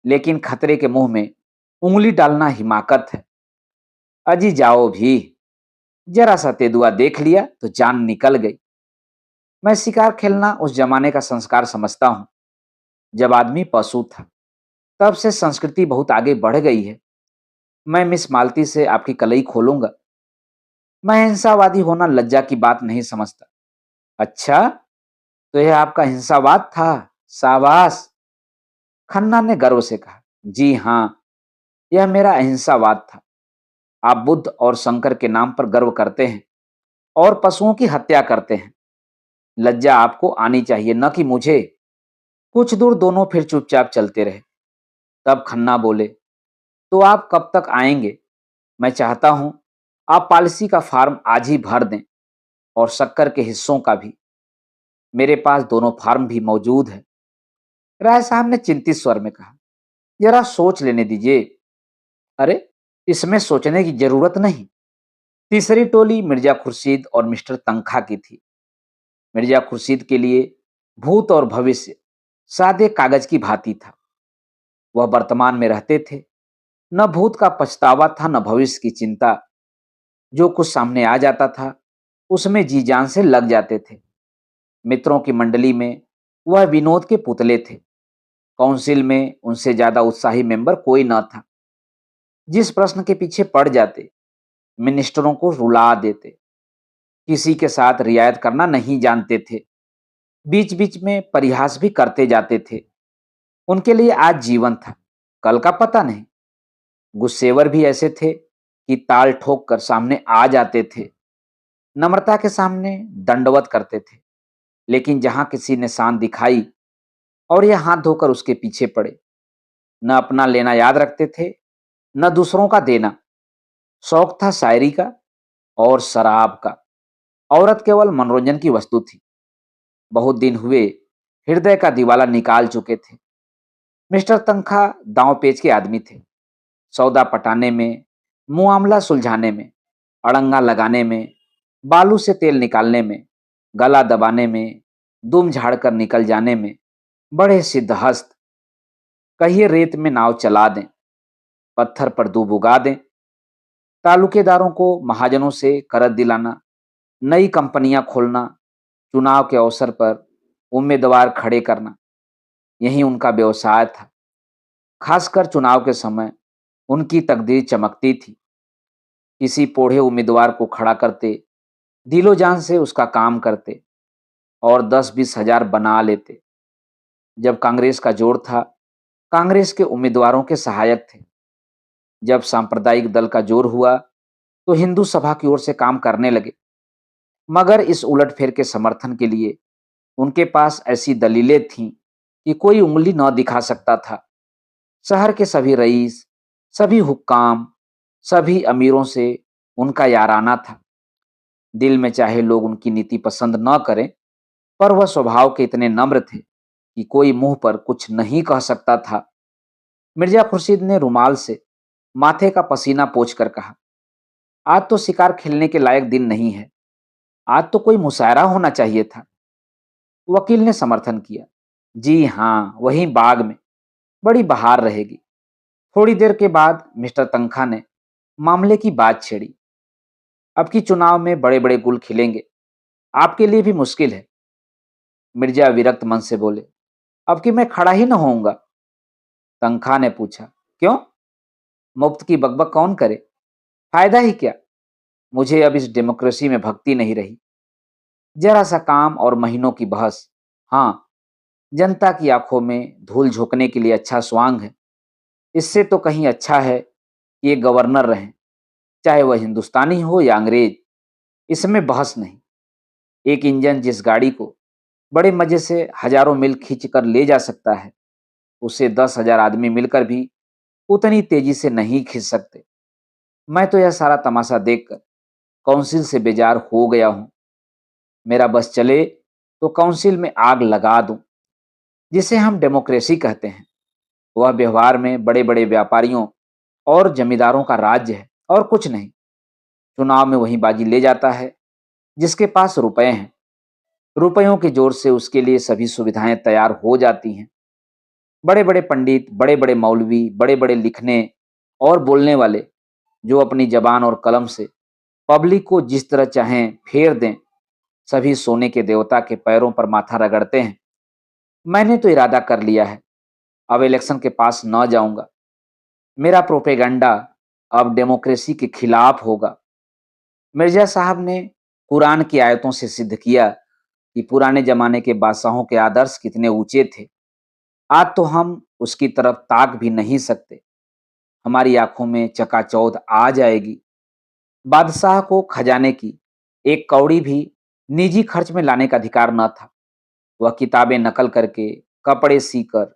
लेकिन खतरे के मुंह में उंगली डालना हिमाकत है। अजी जाओ भी, जरा सा तेंदुआ देख लिया तो जान निकल गई। मैं शिकार खेलना उस जमाने का संस्कार समझता हूं जब आदमी पशु था। तब से संस्कृति बहुत आगे बढ़ गई है। मैं मिस मालती से आपकी कलई खोलूंगा। मैं हिंसावादी होना लज्जा की बात नहीं समझता। अच्छा, तो यह आपका हिंसावाद था? शाबाश। खन्ना ने गर्व से कहा, जी हाँ, यह मेरा अहिंसावाद था। आप बुद्ध और शंकर के नाम पर गर्व करते हैं और पशुओं की हत्या करते हैं। लज्जा आपको आनी चाहिए, न कि मुझे। कुछ दूर दोनों फिर चुपचाप चलते रहे। तब खन्ना बोले, तो आप कब तक आएंगे? मैं चाहता हूं आप पॉलिसी का फॉर्म आज ही भर दें, और शक्कर के हिस्सों का भी। मेरे पास दोनों फॉर्म भी मौजूद है। राय साहब ने चिंतित स्वर में कहा, जरा सोच लेने दीजिए। अरे, इसमें सोचने की जरूरत नहीं। तीसरी टोली मिर्जा खुर्शीद और मिस्टर तंखा की थी। मिर्जा खुर्शीद के लिए भूत और भविष्य सादे कागज की भांति था। वह वर्तमान में रहते थे। न भूत का पछतावा था, न भविष्य की चिंता। जो कुछ सामने आ जाता था उसमें जी जान से लग जाते थे। मित्रों की मंडली में वह विनोद के पुतले थे। काउंसिल में उनसे ज्यादा उत्साही मेंबर कोई न था। जिस प्रश्न के पीछे पड़ जाते, मिनिस्टरों को रुला देते। किसी के साथ रियायत करना नहीं जानते थे। बीच बीच में परिहास भी करते जाते थे। उनके लिए आज जीवन था, कल का पता नहीं। गुस्सेवर भी ऐसे थे कि ताल ठोक कर सामने आ जाते थे। नम्रता के सामने दंडवत करते थे, लेकिन जहां किसी ने शान दिखाई और यह हाथ धोकर उसके पीछे पड़े। न अपना लेना याद रखते थे, न दूसरों का देना। शौक था शायरी का और शराब का। औरत केवल मनोरंजन की वस्तु थी। बहुत दिन हुए हृदय का दिवाला निकाल चुके थे। मिस्टर तंखा दांव पेच के आदमी थे। सौदा पटाने में, मुआमला सुलझाने में, अड़ंगा लगाने में, बालू से तेल निकालने में, गला दबाने में, दुम झाड़कर निकल जाने में बड़े सिद्धहस्त। कहिए रेत में नाव चला दें, पत्थर पर दूब उगा दें। तालुकेदारों को महाजनों से करत दिलाना, नई कंपनियां खोलना, चुनाव के अवसर पर उम्मीदवार खड़े करना, यही उनका व्यवसाय था। खासकर चुनाव के समय उनकी तकदीर चमकती थी। किसी पोढ़े उम्मीदवार को खड़ा करते, दिलो जान से उसका काम करते और 10-20 हजार बना लेते। जब कांग्रेस का जोर था, कांग्रेस के उम्मीदवारों के सहायक थे। जब सांप्रदायिक दल का जोर हुआ तो हिंदू सभा की ओर से काम करने लगे। मगर इस उलटफेर के समर्थन के लिए उनके पास ऐसी दलीलें थीं कि कोई उंगली न दिखा सकता था। शहर के सभी रईस, सभी हुक्काम, सभी अमीरों से उनका याराना था। दिल में चाहे लोग उनकी नीति पसंद न करें, पर वह स्वभाव के इतने नम्र थे कि कोई मुंह पर कुछ नहीं कह सकता था। मिर्जा खुर्शीद ने रुमाल से माथे का पसीना पोंछ कर कहा, आज तो शिकार खेलने के लायक दिन नहीं है। आज तो कोई मुशायरा होना चाहिए था। वकील ने समर्थन किया, जी हाँ, वहीं बाग में बड़ी बहार रहेगी। थोड़ी देर के बाद मिस्टर तंखा ने मामले की बात छेड़ी। अब की चुनाव में बड़े बड़े गुल खिलेंगे, आपके लिए भी मुश्किल है। मिर्जा विरक्त मन से बोले, अब कि मैं खड़ा ही न होऊंगा। तनखा ने पूछा, क्यों? मुफ्त की बकबक कौन करे? फायदा ही क्या? मुझे अब इस डेमोक्रेसी में भक्ति नहीं रही। जरा सा काम और महीनों की बहस। हाँ, जनता की आंखों में धूल झोंकने के लिए अच्छा स्वांग है। इससे तो कहीं अच्छा है कि ये गवर्नर रहें, चाहे वह हिंदुस्तानी हो या अंग्रेज। इसमें बहस नहीं। एक इंजन जिस गाड़ी को बड़े मजे से हजारों मील खींच कर ले जा सकता है, उसे 10,000 आदमी मिलकर भी उतनी तेजी से नहीं खींच सकते। मैं तो यह सारा तमाशा देखकर काउंसिल से बेजार हो गया हूं। मेरा बस चले तो काउंसिल में आग लगा दूं, जिसे हम डेमोक्रेसी कहते हैं। वह व्यवहार में बड़े बड़े व्यापारियों और जमींदारों का राज्य है, और कुछ नहीं। चुनाव में वही बाजी ले जाता है जिसके पास रुपए हैं। रुपयों के जोर से उसके लिए सभी सुविधाएं तैयार हो जाती हैं। बड़े बड़े पंडित, बड़े बड़े मौलवी, बड़े बड़े लिखने और बोलने वाले, जो अपनी जबान और कलम से पब्लिक को जिस तरह चाहें फेर दें, सभी सोने के देवता के पैरों पर माथा रगड़ते हैं। मैंने तो इरादा कर लिया है, अब इलेक्शन के पास न जाऊंगा। मेरा प्रोपेगंडा अब डेमोक्रेसी के खिलाफ होगा। मिर्जा साहब ने कुरान की आयतों से सिद्ध किया कि पुराने जमाने के बादशाहों के आदर्श कितने ऊंचे थे। आज तो हम उसकी तरफ ताक भी नहीं सकते। हमारी आंखों में चकाचौंध आ जाएगी। बादशाह को खजाने की एक कौड़ी भी निजी खर्च में लाने का अधिकार न था। वह किताबें नकल करके, कपड़े सीकर,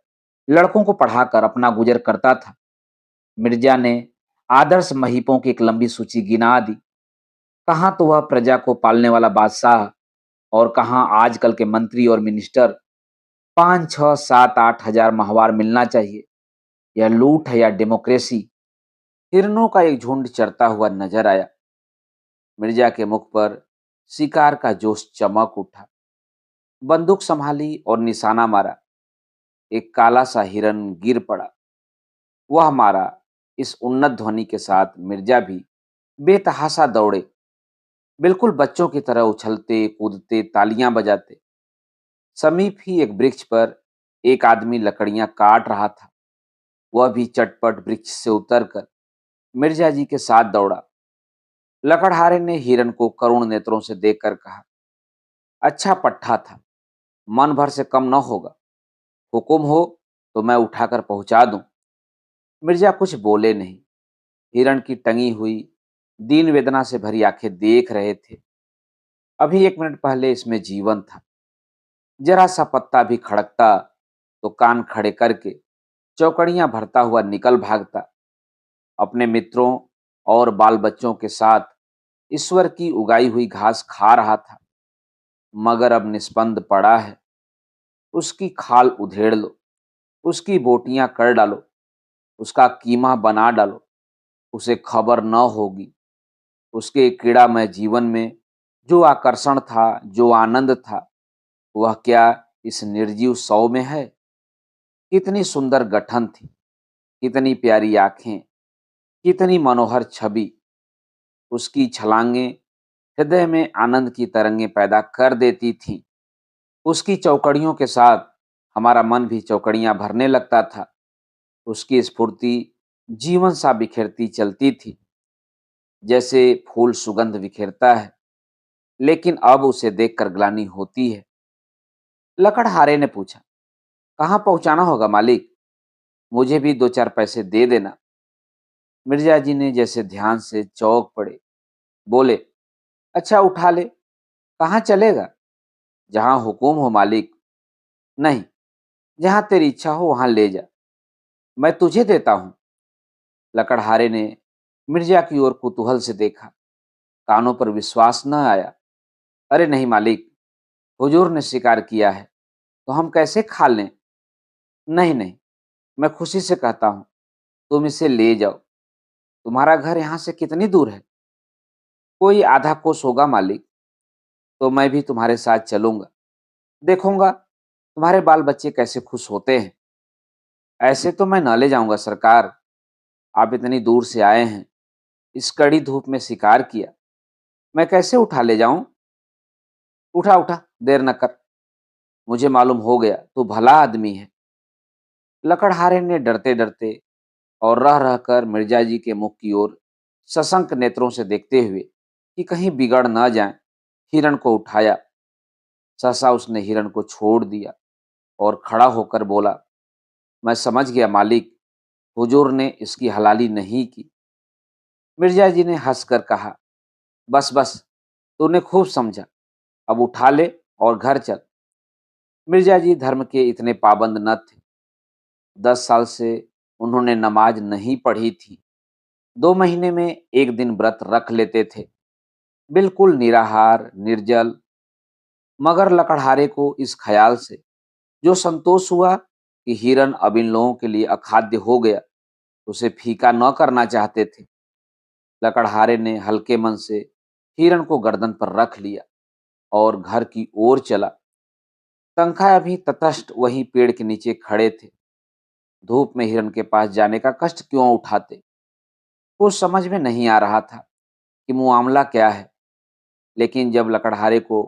लड़कों को पढ़ाकर अपना गुजर करता था। मिर्जा ने आदर्श महीपों की एक लंबी सूची गिना दी। कहाँ तो वह प्रजा को पालने वाला बादशाह, और कहाँ आजकल के मंत्री और मिनिस्टर। 5, 6, 7, 8 हजार माहवार मिलना चाहिए। यह लूट है या डेमोक्रेसी? हिरनों का एक झुंड चरता हुआ नजर आया। मिर्जा के मुख पर शिकार का जोश चमक उठा। बंदूक संभाली और निशाना मारा। एक काला सा हिरन गिर पड़ा। वह मारा। इस उन्नत ध्वनि के साथ मिर्जा भी बेतहाशा दौड़े, बिल्कुल बच्चों की तरह उछलते कूदते तालियां बजाते। समीप ही एक वृक्ष पर एक आदमी लकड़ियां काट रहा था। वह भी चटपट वृक्ष से उतरकर मिर्जा जी के साथ दौड़ा। लकड़हारे ने हिरन को करुण नेत्रों से देखकर कहा, अच्छा पट्ठा था, मन भर से कम न होगा। हुकुम हो तो मैं उठाकर पहुंचा दूं। मिर्जा कुछ बोले नहीं। हिरण की टंगी हुई दीन वेदना से भरी आंखें देख रहे थे। अभी 1 मिनट पहले इसमें जीवन था। जरा सा पत्ता भी खड़कता तो कान खड़े करके चौकड़ियां भरता हुआ निकल भागता। अपने मित्रों और बाल बच्चों के साथ ईश्वर की उगाई हुई घास खा रहा था। मगर अब निष्पंद पड़ा है। उसकी खाल उधेड़ लो, उसकी बोटियां कर डालो, उसका कीमा बना डालो, उसे खबर न होगी। उसके कीड़ामय जीवन में जो आकर्षण था, जो आनंद था, वह क्या इस निर्जीव शव में है? कितनी सुंदर गठन थी, कितनी प्यारी आंखें, कितनी मनोहर छवि। उसकी छलांगें हृदय में आनंद की तरंगें पैदा कर देती थीं। उसकी चौकड़ियों के साथ हमारा मन भी चौकड़ियां भरने लगता था। उसकी स्फूर्ति जीवन सा बिखेरती चलती थी, जैसे फूल सुगंध बिखेरता है। लेकिन अब उसे देखकर ग्लानि होती है। लकड़हारे ने पूछा, कहाँ पहुंचाना होगा मालिक? मुझे भी 2 4 पैसे दे देना। मिर्जा जी ने जैसे ध्यान से चौंक पड़े। बोले, अच्छा उठा ले। कहाँ चलेगा? जहां हुकुम हो मालिक। नहीं, जहां तेरी इच्छा हो वहां ले जा, मैं तुझे देता हूं। लकड़हारे ने मिर्जा की ओर कुतूहल से देखा। कानों पर विश्वास न आया। अरे नहीं मालिक, हुजूर ने शिकार किया है तो हम कैसे खा लें? नहीं नहीं, मैं खुशी से कहता हूं, तुम इसे ले जाओ। तुम्हारा घर यहाँ से कितनी दूर है? कोई आधा कोस होगा मालिक। तो मैं भी तुम्हारे साथ चलूंगा। देखूंगा तुम्हारे बाल बच्चे कैसे खुश होते हैं। ऐसे तो मैं न ले जाऊंगा सरकार। आप इतनी दूर से आए हैं, इस कड़ी धूप में शिकार किया, मैं कैसे उठा ले जाऊं? उठा उठा, देर न कर। मुझे मालूम हो गया तू भला आदमी है। लकड़हारे ने डरते डरते और रह रहकर मिर्जा जी के मुख की ओर सशंक नेत्रों से देखते हुए कि कहीं बिगड़ न जाए, हिरण को उठाया। सहसा उसने हिरण को छोड़ दिया और खड़ा होकर बोला, मैं समझ गया मालिक, हुजूर ने इसकी हलाली नहीं की। मिर्जा जी ने हंसकर कहा, बस बस, तूने खूब समझा, अब उठा ले और घर चल। मिर्जा जी धर्म के इतने पाबंद न थे। 10 साल से उन्होंने नमाज नहीं पढ़ी थी। 2 महीने में एक दिन व्रत रख लेते थे, बिल्कुल निराहार निर्जल। मगर लकड़हारे को इस ख्याल से जो संतोष हुआ कि हिरन अब इन लोगों के लिए अखाद्य हो गया, उसे फीका न करना चाहते थे। लकड़हारे ने हल्के मन से हिरन को गर्दन पर रख लिया और घर की ओर चला। तनखा अभी तटस्थ वहीं पेड़ के नीचे खड़े थे। धूप में हिरन के पास जाने का कष्ट क्यों उठाते? कुछ समझ में नहीं आ रहा था कि मुआमला क्या है। लेकिन जब लकड़हारे को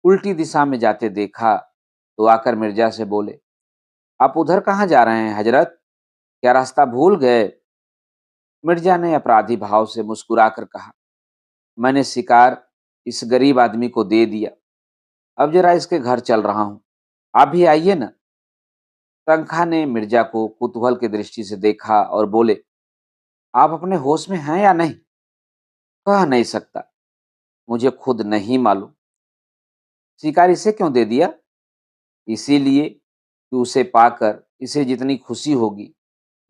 उल्टी दिशा में जाते देखा तो आकर मिर्जा से बोले, आप उधर कहाँ जा रहे हैं हजरत? क्या रास्ता भूल गए? मिर्जा ने अपराधी भाव से मुस्कुराकर कहा, मैंने शिकार इस गरीब आदमी को दे दिया, अब जरा इसके घर चल रहा हूं, आप भी आइए ना। तनखा ने मिर्जा को कुतूहल की दृष्टि से देखा और बोले, आप अपने होश में हैं या नहीं? कह नहीं सकता, मुझे खुद नहीं मालूम। शिकार इसे क्यों दे दिया? इसीलिए कि उसे पाकर इसे जितनी खुशी होगी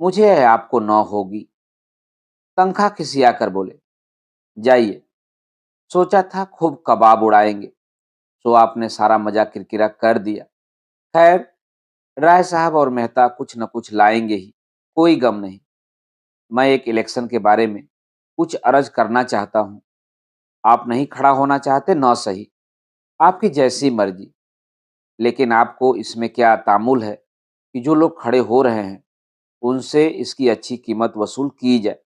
मुझे या आपको न होगी। तनखा खिसियाकर बोले, जाइए, सोचा था खूब कबाब उड़ाएंगे, सो आपने सारा मजा किरकिरा कर दिया। खैर, राय साहब और मेहता कुछ न कुछ लाएंगे ही, कोई गम नहीं। मैं एक इलेक्शन के बारे में कुछ अर्ज करना चाहता हूँ। आप नहीं खड़ा होना चाहते न सही, आपकी जैसी मर्जी। लेकिन आपको इसमें क्या तामुल है कि जो लोग खड़े हो रहे हैं उनसे इसकी अच्छी कीमत वसूल की जाए।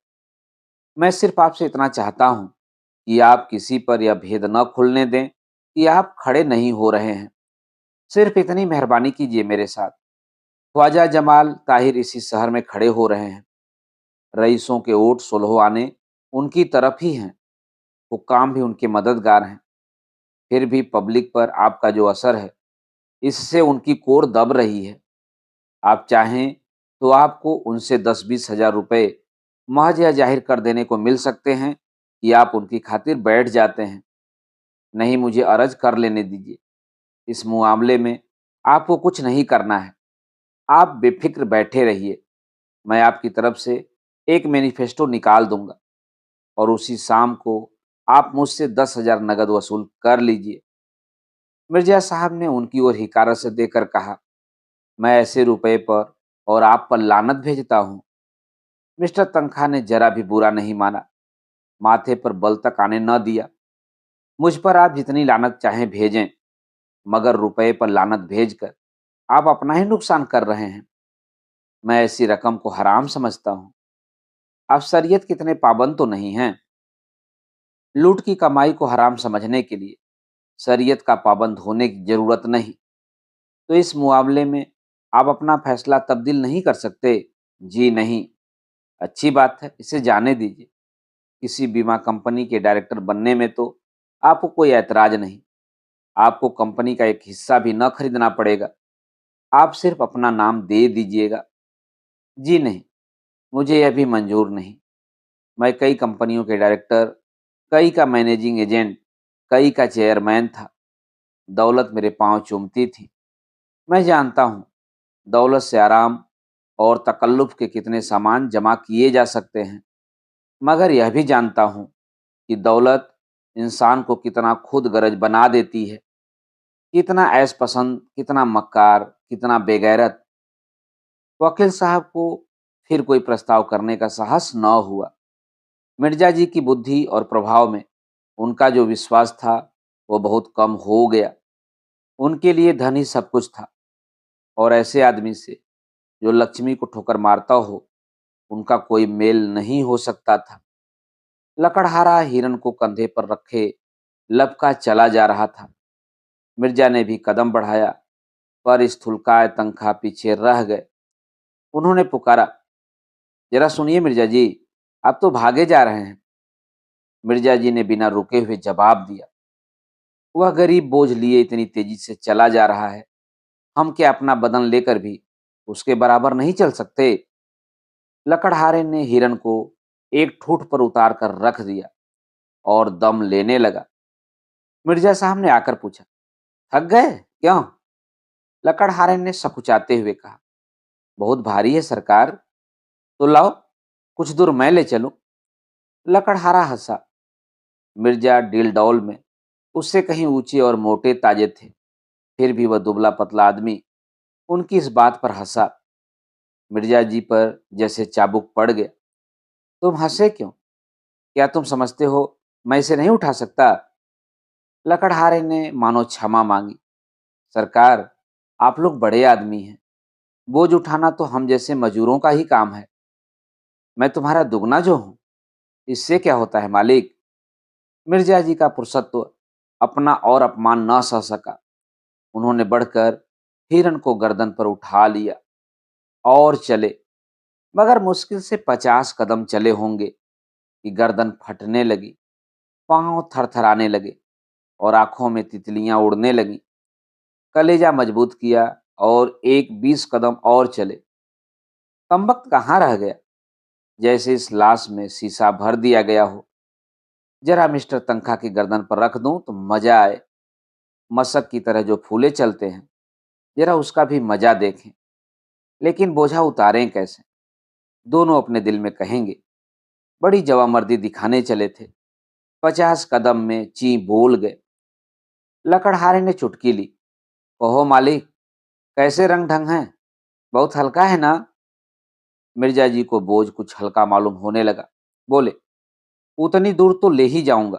मैं सिर्फ आपसे इतना चाहता हूँ कि आप किसी पर यह भेद न खुलने दें कि आप खड़े नहीं हो रहे हैं। सिर्फ इतनी मेहरबानी कीजिए मेरे साथ। ख्वाजा जमाल ताहिर इसी शहर में खड़े हो रहे हैं। रईसों के ओट सुलह उनकी तरफ ही हैं। हुक्काम भी उनके मददगार हैं। फिर भी पब्लिक पर आपका जो असर है, इससे उनकी कोर दब रही है। आप चाहें तो आपको उनसे 10-20 हज़ार रुपए महज यह जाहिर कर देने को मिल सकते हैं कि आप उनकी खातिर बैठ जाते हैं। नहीं, मुझे अर्ज कर लेने दीजिए। इस मामले में आपको कुछ नहीं करना है। आप बेफिक्र बैठे रहिए। मैं आपकी तरफ से एक मैनिफेस्टो निकाल दूंगा और उसी शाम को आप मुझसे 10 हज़ार नगद वसूल कर लीजिए। मिर्जा साहब ने उनकी ओर हिकारत से देकर कहा, मैं ऐसे रुपए पर और आप पर लानत भेजता हूँ। मिस्टर तनखा ने जरा भी बुरा नहीं माना, माथे पर बल तक आने न दिया। मुझ पर आप जितनी लानत चाहें भेजें, मगर रुपए पर लानत भेजकर आप अपना ही नुकसान कर रहे हैं। मैं ऐसी रकम को हराम समझता हूँ। आप शरीयत के इतने पाबंद तो नहीं हैं। लूट की कमाई को हराम समझने के लिए शरीयत का पाबंद होने की जरूरत नहीं। तो इस मुआवले में आप अपना फैसला तब्दील नहीं कर सकते? जी नहीं। अच्छी बात है, इसे जाने दीजिए। किसी बीमा कंपनी के डायरेक्टर बनने में तो आपको कोई ऐतराज नहीं। आपको कंपनी का एक हिस्सा भी न खरीदना पड़ेगा। आप सिर्फ अपना नाम दे दीजिएगा। जी नहीं, मुझे यह भी मंजूर नहीं। मैं कई कंपनियों के डायरेक्टर, कई का मैनेजिंग एजेंट, कई का चेयरमैन था। दौलत मेरे पांव चूमती थी। मैं जानता हूँ दौलत से आराम और तकल्लुफ़ के कितने सामान जमा किए जा सकते हैं। मगर यह भी जानता हूँ कि दौलत इंसान को कितना खुद गरज बना देती है, कितना ऐश पसंद, कितना मक्कार, कितना बेगैरत। वकील साहब को फिर कोई प्रस्ताव करने का साहस न हुआ। मिर्जा जी की बुद्धि और प्रभाव में उनका जो विश्वास था वो बहुत कम हो गया। उनके लिए धन ही सब कुछ था और ऐसे आदमी से जो लक्ष्मी को ठोकर मारता हो, उनका कोई मेल नहीं हो सकता था। लकड़हारा हिरन को कंधे पर रखे लपका चला जा रहा था। मिर्जा ने भी कदम बढ़ाया, पर स्थूलकाय तनखा पीछे रह गए। उन्होंने पुकारा, जरा सुनिए मिर्जा जी, आप तो भागे जा रहे हैं। मिर्जा जी ने बिना रुके हुए जवाब दिया, वह गरीब बोझ लिए इतनी तेजी से चला जा रहा है, हम क्या अपना बदन लेकर भी उसके बराबर नहीं चल सकते। लकड़हारे ने हिरन को एक ठूठ पर उतार कर रख दिया और दम लेने लगा। मिर्जा साहब ने आकर पूछा, थक गए क्यों? लकड़हारे ने सकुचाते हुए कहा, बहुत भारी है सरकार। तो लाओ, कुछ दूर मैं ले चलूं। लकड़हारा हंसा। मिर्जा डीलडौल में उससे कहीं ऊंचे और मोटे ताजे थे, फिर भी वह दुबला पतला आदमी उनकी इस बात पर हंसा। मिर्जा जी पर जैसे चाबुक पड़ गया। तुम हंसे क्यों? क्या तुम समझते हो मैं इसे नहीं उठा सकता? लकड़हारे ने मानो क्षमा मांगी। सरकार, आप लोग बड़े आदमी हैं, बोझ उठाना तो हम जैसे मजूरों का ही काम है। मैं तुम्हारा दुगना जो हूं, इससे क्या होता है मालिक? मिर्जा जी का पुरुषत्व अपना और अपमान न सह सका। उन्होंने बढ़कर हिरन को गर्दन पर उठा लिया और चले, मगर मुश्किल से 50 कदम चले होंगे कि गर्दन फटने लगी, पांव थरथराने लगे और आंखों में तितलियां उड़ने लगीं। कलेजा मजबूत किया और एक 20 कदम और चले। कमबख्त कहाँ रह गया, जैसे इस लाश में शीशा भर दिया गया हो। जरा मिस्टर तनखा की गर्दन पर रख दूं तो मजा आए। मशक की तरह जो फूले चलते हैं, जरा उसका भी मजा देखें। लेकिन बोझा उतारें कैसे? दोनों अपने दिल में कहेंगे। बड़ी जवामर्दी दिखाने चले थे। 50 कदम में ची बोल गए। लकड़हारे ने चुटकी ली। कहो मालिक, कैसे रंग ढंग हैं? बहुत हल्का है ना? मिर्जा जी को बोझ कुछ हल्का मालूम होने लगा। बोले, उतनी दूर तो ले ही जाऊंगा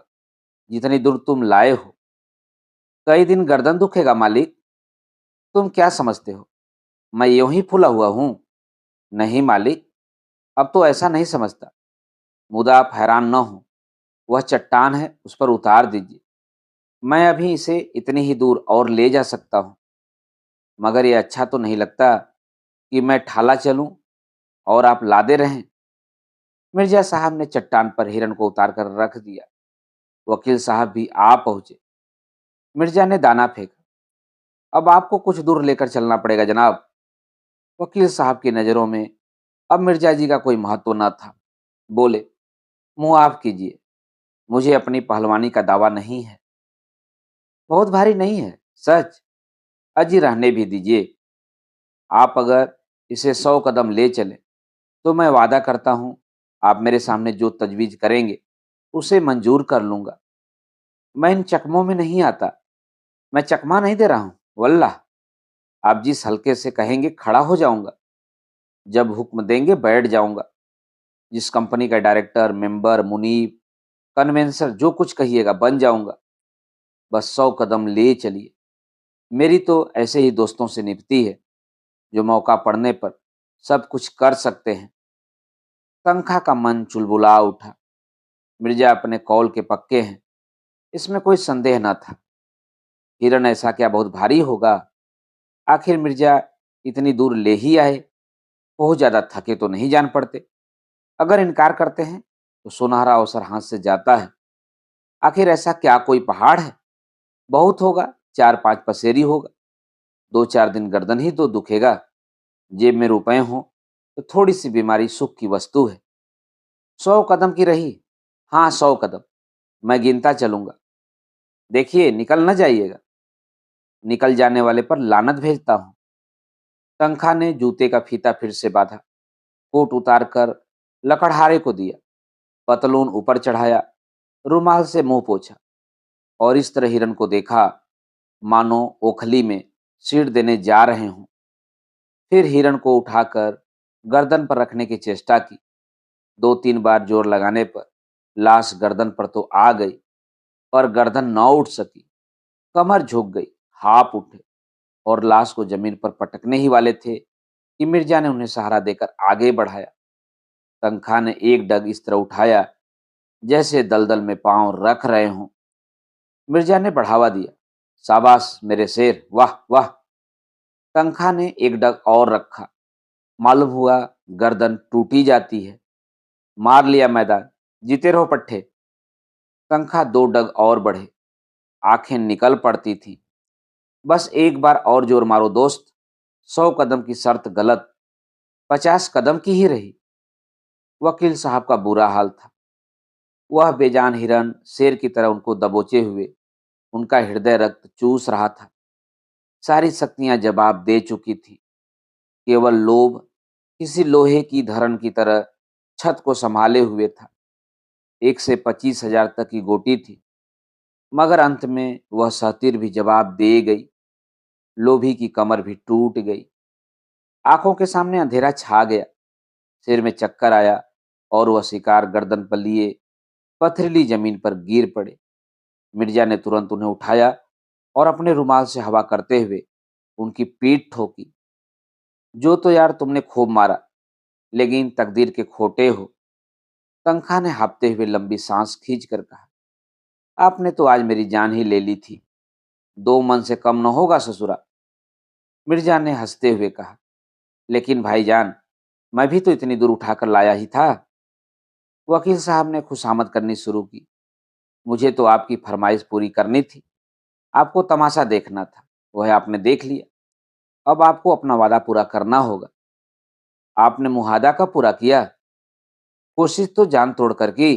जितनी दूर तुम लाए हो। कई दिन गर्दन दुखेगा मालिक। तुम क्या समझते हो मैं यूं ही फूला हुआ हूं? नहीं मालिक, अब तो ऐसा नहीं समझता। मुदा आप हैरान न हो, वह चट्टान है, उस पर उतार दीजिए। मैं अभी इसे इतनी ही दूर और ले जा सकता हूँ। मगर ये अच्छा तो नहीं लगता कि मैं ठाला चलूं और आप लादे रहें। मिर्जा साहब ने चट्टान पर हिरन को उतार कर रख दिया। वकील साहब भी आ पहुंचे। मिर्जा ने दाना फेंका। अब आपको कुछ दूर लेकर चलना पड़ेगा जनाब। वकील साहब की नज़रों में अब मिर्जा जी का कोई महत्व न था। बोले, मुंह आप कीजिए, मुझे अपनी पहलवानी का दावा नहीं है। बहुत भारी नहीं है, सच। अजी रहने भी दीजिए। आप अगर इसे 100 कदम ले चले तो मैं वादा करता हूँ, आप मेरे सामने जो तजवीज़ करेंगे उसे मंजूर कर लूँगा। मैं इन चकमों में नहीं आता। मैं चकमा नहीं दे रहा हूँ, वल्लाह। आप जिस हल्के से कहेंगे खड़ा हो जाऊँगा। जब हुक्म देंगे बैठ जाऊँगा। जिस कंपनी का डायरेक्टर, मेंबर, मुनीब, कन्वेंसर जो कुछ कहिएगा बन जाऊँगा। बस 100 कदम ले चलिए। मेरी तो ऐसे ही दोस्तों से निभती है, जो मौका पड़ने पर सब कुछ कर सकते हैं। तनखा का मन चुलबुला उठा। मिर्जा अपने कौल के पक्के हैं, इसमें कोई संदेह न था। हिरन ऐसा क्या बहुत भारी होगा? आखिर मिर्जा इतनी दूर ले ही आए, बहुत ज्यादा थके तो नहीं जान पड़ते। अगर इनकार करते हैं तो सुनहरा अवसर हाथ से जाता है। आखिर ऐसा क्या कोई पहाड़ है? बहुत होगा 4-5 पसेरी होगा। 2-4 दिन गर्दन ही तो दुखेगा। जेब में रुपए हों तो थोड़ी सी बीमारी सुख की वस्तु है। 100 कदम की रही। हाँ, 100 कदम। मैं गिनता चलूंगा। देखिए, निकल न जाइएगा। निकल जाने वाले पर लानत भेजता हूँ। तनखा ने जूते का फीता फिर से बांधा, कोट उतार कर लकड़हारे को दिया, पतलून ऊपर चढ़ाया, रुमाल से मुंह पोंछा और इस तरह हिरन को देखा मानो ओखली में सीड़ देने जा रहे हों। फिर हिरन को उठाकर गर्दन पर रखने की चेष्टा की। 2-3 बार जोर लगाने पर लाश गर्दन पर तो आ गई, पर गर्दन न उठ सकी। कमर झुक गई, हाथ उठे और लाश को जमीन पर पटकने ही वाले थे कि मिर्जा ने उन्हें सहारा देकर आगे बढ़ाया। तनखा ने एक डग इस तरह उठाया जैसे दलदल में पांव रख रहे हों। मिर्जा ने बढ़ावा दिया। शाबाश मेरे शेर, वाह वाह। तनखा ने एक डग और रखा। मालूम हुआ गर्दन टूटी जाती है। मार लिया मैदान, जीते रहो पट्टे। तनखा दो डग और बढ़े। आंखें निकल पड़ती थी। बस एक बार और जोर मारो दोस्त। 100 कदम की शर्त गलत, 50 कदम की ही रही। वकील साहब का बुरा हाल था। वह बेजान हिरन शेर की तरह उनको दबोचे हुए, उनका हृदय रक्त चूस रहा था। सारी शक्तियां जवाब दे चुकी थी। केवल लोभ किसी लोहे की धरन की तरह छत को संभाले हुए था। 1 से 25 हजार तक की गोटी थी, मगर अंत में वह सहतीर भी जवाब दे गई। लोभी की कमर भी टूट गई। आंखों के सामने अंधेरा छा गया। सिर में चक्कर आया और वह शिकार गर्दन पर लिए पथरीली जमीन पर गिर पड़े। मिर्जा ने तुरंत उन्हें उठाया और अपने रुमाल से हवा करते हुए उनकी पीठ ठोकी। जो तो यार तुमने खूब मारा, लेकिन तकदीर के खोटे हो। तनखा ने हाँफते हुए लंबी सांस खींचकर कहा, आपने तो आज मेरी जान ही ले ली थी। 2 मन से कम न होगा ससुरा। मिर्जा ने हंसते हुए कहा, लेकिन भाईजान, मैं भी तो इतनी दूर उठाकर लाया ही था। वकील साहब ने खुशामद करनी शुरू की। मुझे तो आपकी फरमाइश पूरी करनी थी। आपको तमाशा देखना था, वह आपने देख लिया। अब आपको अपना वादा पूरा करना होगा। आपने मुहादा कब पूरा किया? कोशिश तो जान तोड़ कर की,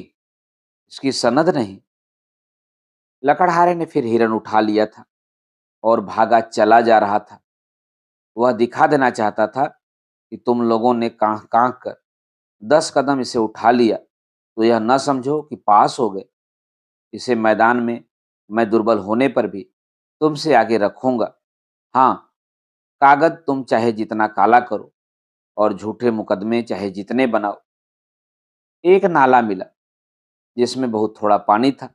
इसकी सनद नहीं। लकड़हारे ने फिर हिरन उठा लिया था और भागा चला जा रहा था। वह दिखा देना चाहता था कि तुम लोगों ने कांख कांख कर 10 कदम इसे उठा लिया तो यह न समझो कि पास हो गए। इसे मैदान में मैं दुर्बल होने पर भी तुमसे आगे रखूंगा। हाँ, कागज तुम चाहे जितना काला करो और झूठे मुकदमे चाहे जितने बनाओ। एक नाला मिला जिसमें बहुत थोड़ा पानी था।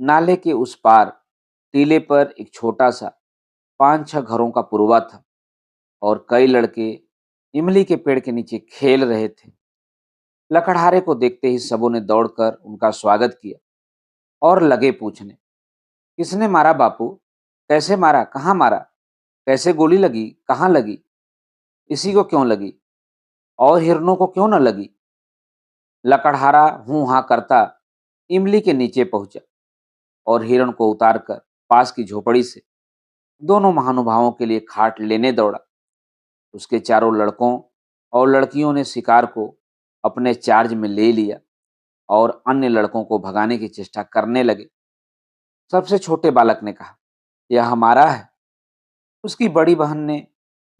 नाले के उस पार टीले पर एक छोटा सा 5-6 घरों का पुरवा था और कई लड़के इमली के पेड़ के नीचे खेल रहे थे। लकड़हारे को देखते ही सबों ने दौड़कर उनका स्वागत किया और लगे पूछने, किसने मारा बापू? कैसे मारा? कहाँ मारा? कैसे गोली लगी? कहाँ लगी? इसी को क्यों लगी? और हिरनों को क्यों न लगी? लकड़हारा हूं हाँ करता इमली के नीचे पहुंचा और हिरण को उतारकर पास की झोपड़ी से दोनों महानुभावों के लिए खाट लेने दौड़ा। उसके चारों लड़कों और लड़कियों ने शिकार को अपने चार्ज में ले लिया और अन्य लड़कों को भगाने की चेष्टा करने लगे। सबसे छोटे बालक ने कहा, यह हमारा है। उसकी बड़ी बहन ने,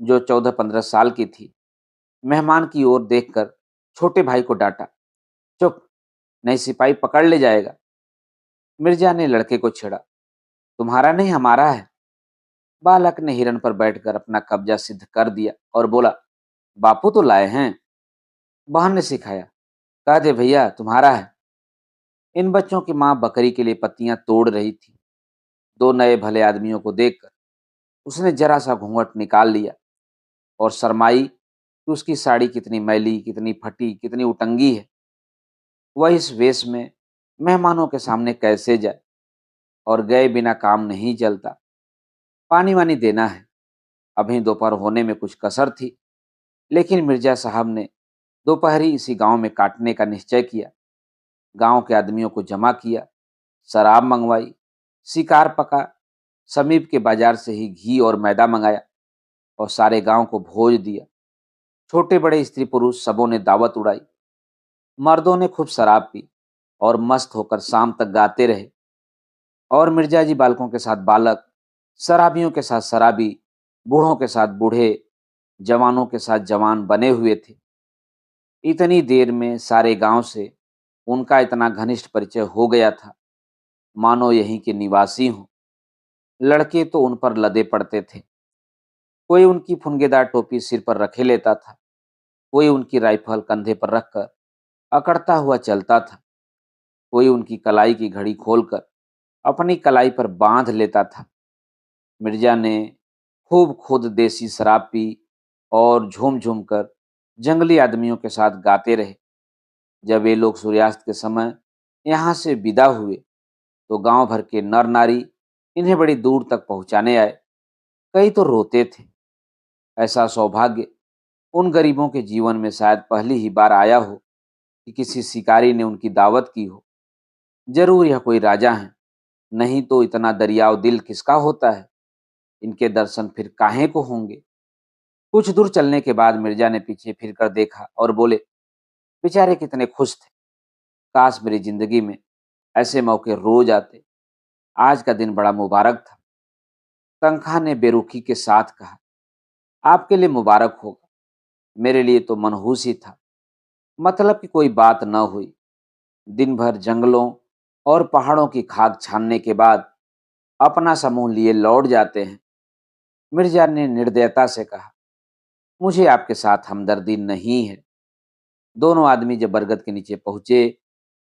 जो 14-15 साल की थी, मेहमान की ओर देखकर छोटे भाई को डांटा, चुप, नहीं सिपाही पकड़ ले जाएगा। मिर्जा ने लड़के को छेड़ा, तुम्हारा नहीं हमारा है। बालक ने हिरन पर बैठकर अपना कब्जा सिद्ध कर दिया और बोला, बापू तो लाए हैं। बहन ने सिखाया, कह दे भैया तुम्हारा है। इन बच्चों की माँ बकरी के लिए पत्तियां तोड़ रही थी। दो नए भले आदमियों को देखकर उसने जरा सा घूंघट निकाल लिया और शर्माई कि उसकी साड़ी कितनी मैली, कितनी फटी, कितनी उटंगी है। वह इस वेश में मेहमानों के सामने कैसे जाए? और गए बिना काम नहीं चलता। पानी वानी देना है। अभी दोपहर होने में कुछ कसर थी, लेकिन मिर्जा साहब ने दोपहरी इसी गांव में काटने का निश्चय किया। गांव के आदमियों को जमा किया, शराब मंगवाई, शिकार पका, समीप के बाजार से ही घी और मैदा मंगाया और सारे गांव को भोज दिया। छोटे बड़े स्त्री पुरुष सबों ने दावत उड़ाई। मर्दों ने खूब शराब पी और मस्त होकर शाम तक गाते रहे। और मिर्जा जी बालकों के साथ बालक, शराबियों के साथ शराबी, बूढ़ों के साथ बूढ़े, जवानों के साथ जवान बने हुए थे। इतनी देर में सारे गांव से उनका इतना घनिष्ठ परिचय हो गया था, मानो यहीं के निवासी हों। लड़के तो उन पर लदे पड़ते थे। कोई उनकी फुनगेदार टोपी सिर पर रखे लेता था, कोई उनकी राइफल कंधे पर रखकर अकड़ता हुआ चलता था, कोई उनकी कलाई की घड़ी खोलकर अपनी कलाई पर बांध लेता था। मिर्जा ने खूब खुद देसी शराब पी और झूम झूम कर जंगली आदमियों के साथ गाते रहे। जब ये लोग सूर्यास्त के समय यहाँ से विदा हुए तो गांव भर के नर नारी इन्हें बड़ी दूर तक पहुंचाने आए। कई तो रोते थे। ऐसा सौभाग्य उन गरीबों के जीवन में शायद पहली ही बार आया हो कि किसी शिकारी ने उनकी दावत की हो। जरूर यह कोई राजा है, नहीं तो इतना दरियाव दिल किसका होता है। इनके दर्शन फिर काहे को होंगे। कुछ दूर चलने के बाद मिर्जा ने पीछे फिरकर देखा और बोले, बेचारे कितने खुश थे। काश मेरी जिंदगी में ऐसे मौके रोज आते। आज का दिन बड़ा मुबारक था। तनख्वाह ने बेरुखी के साथ कहा, आपके लिए मुबारक होगा, मेरे लिए तो मनहूस ही था। मतलब कि कोई बात न हुई। दिन भर जंगलों और पहाड़ों की खाक छानने के बाद अपना समूह लिए लौट जाते हैं। मिर्जा ने निर्दयता से कहा, मुझे आपके साथ हमदर्दी नहीं है। दोनों आदमी जब बरगद के नीचे पहुंचे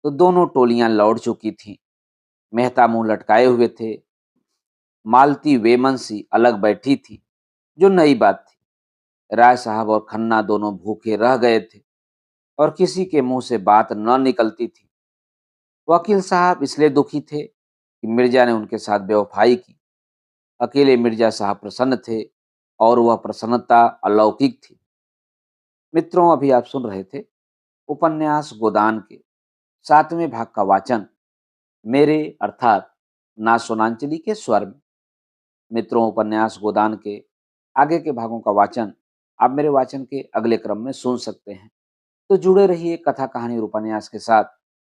तो दोनों टोलियां लौट चुकी थीं। मेहता मुंह लटकाए हुए थे। मालती वेमनसी अलग बैठी थी, जो नई बात थी। राय साहब और खन्ना दोनों भूखे रह गए थे और किसी के मुंह से बात न निकलती थी। वकील साहब इसलिए दुखी थे कि मिर्जा ने उनके साथ बेवफाई की। अकेले मिर्जा साहब प्रसन्न थे और वह प्रसन्नता अलौकिक थी। मित्रों, अभी आप सुन रहे थे उपन्यास गोदान के 7वें भाग का वाचन मेरे अर्थात ना सोनांचली के स्वर में। मित्रों, उपन्यास गोदान के आगे के भागों का वाचन आप मेरे वाचन के अगले क्रम में सुन सकते हैं। तो जुड़े रहिए कथा कहानी और उपन्यास के साथ।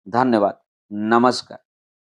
धन्यवाद। नमस्कार।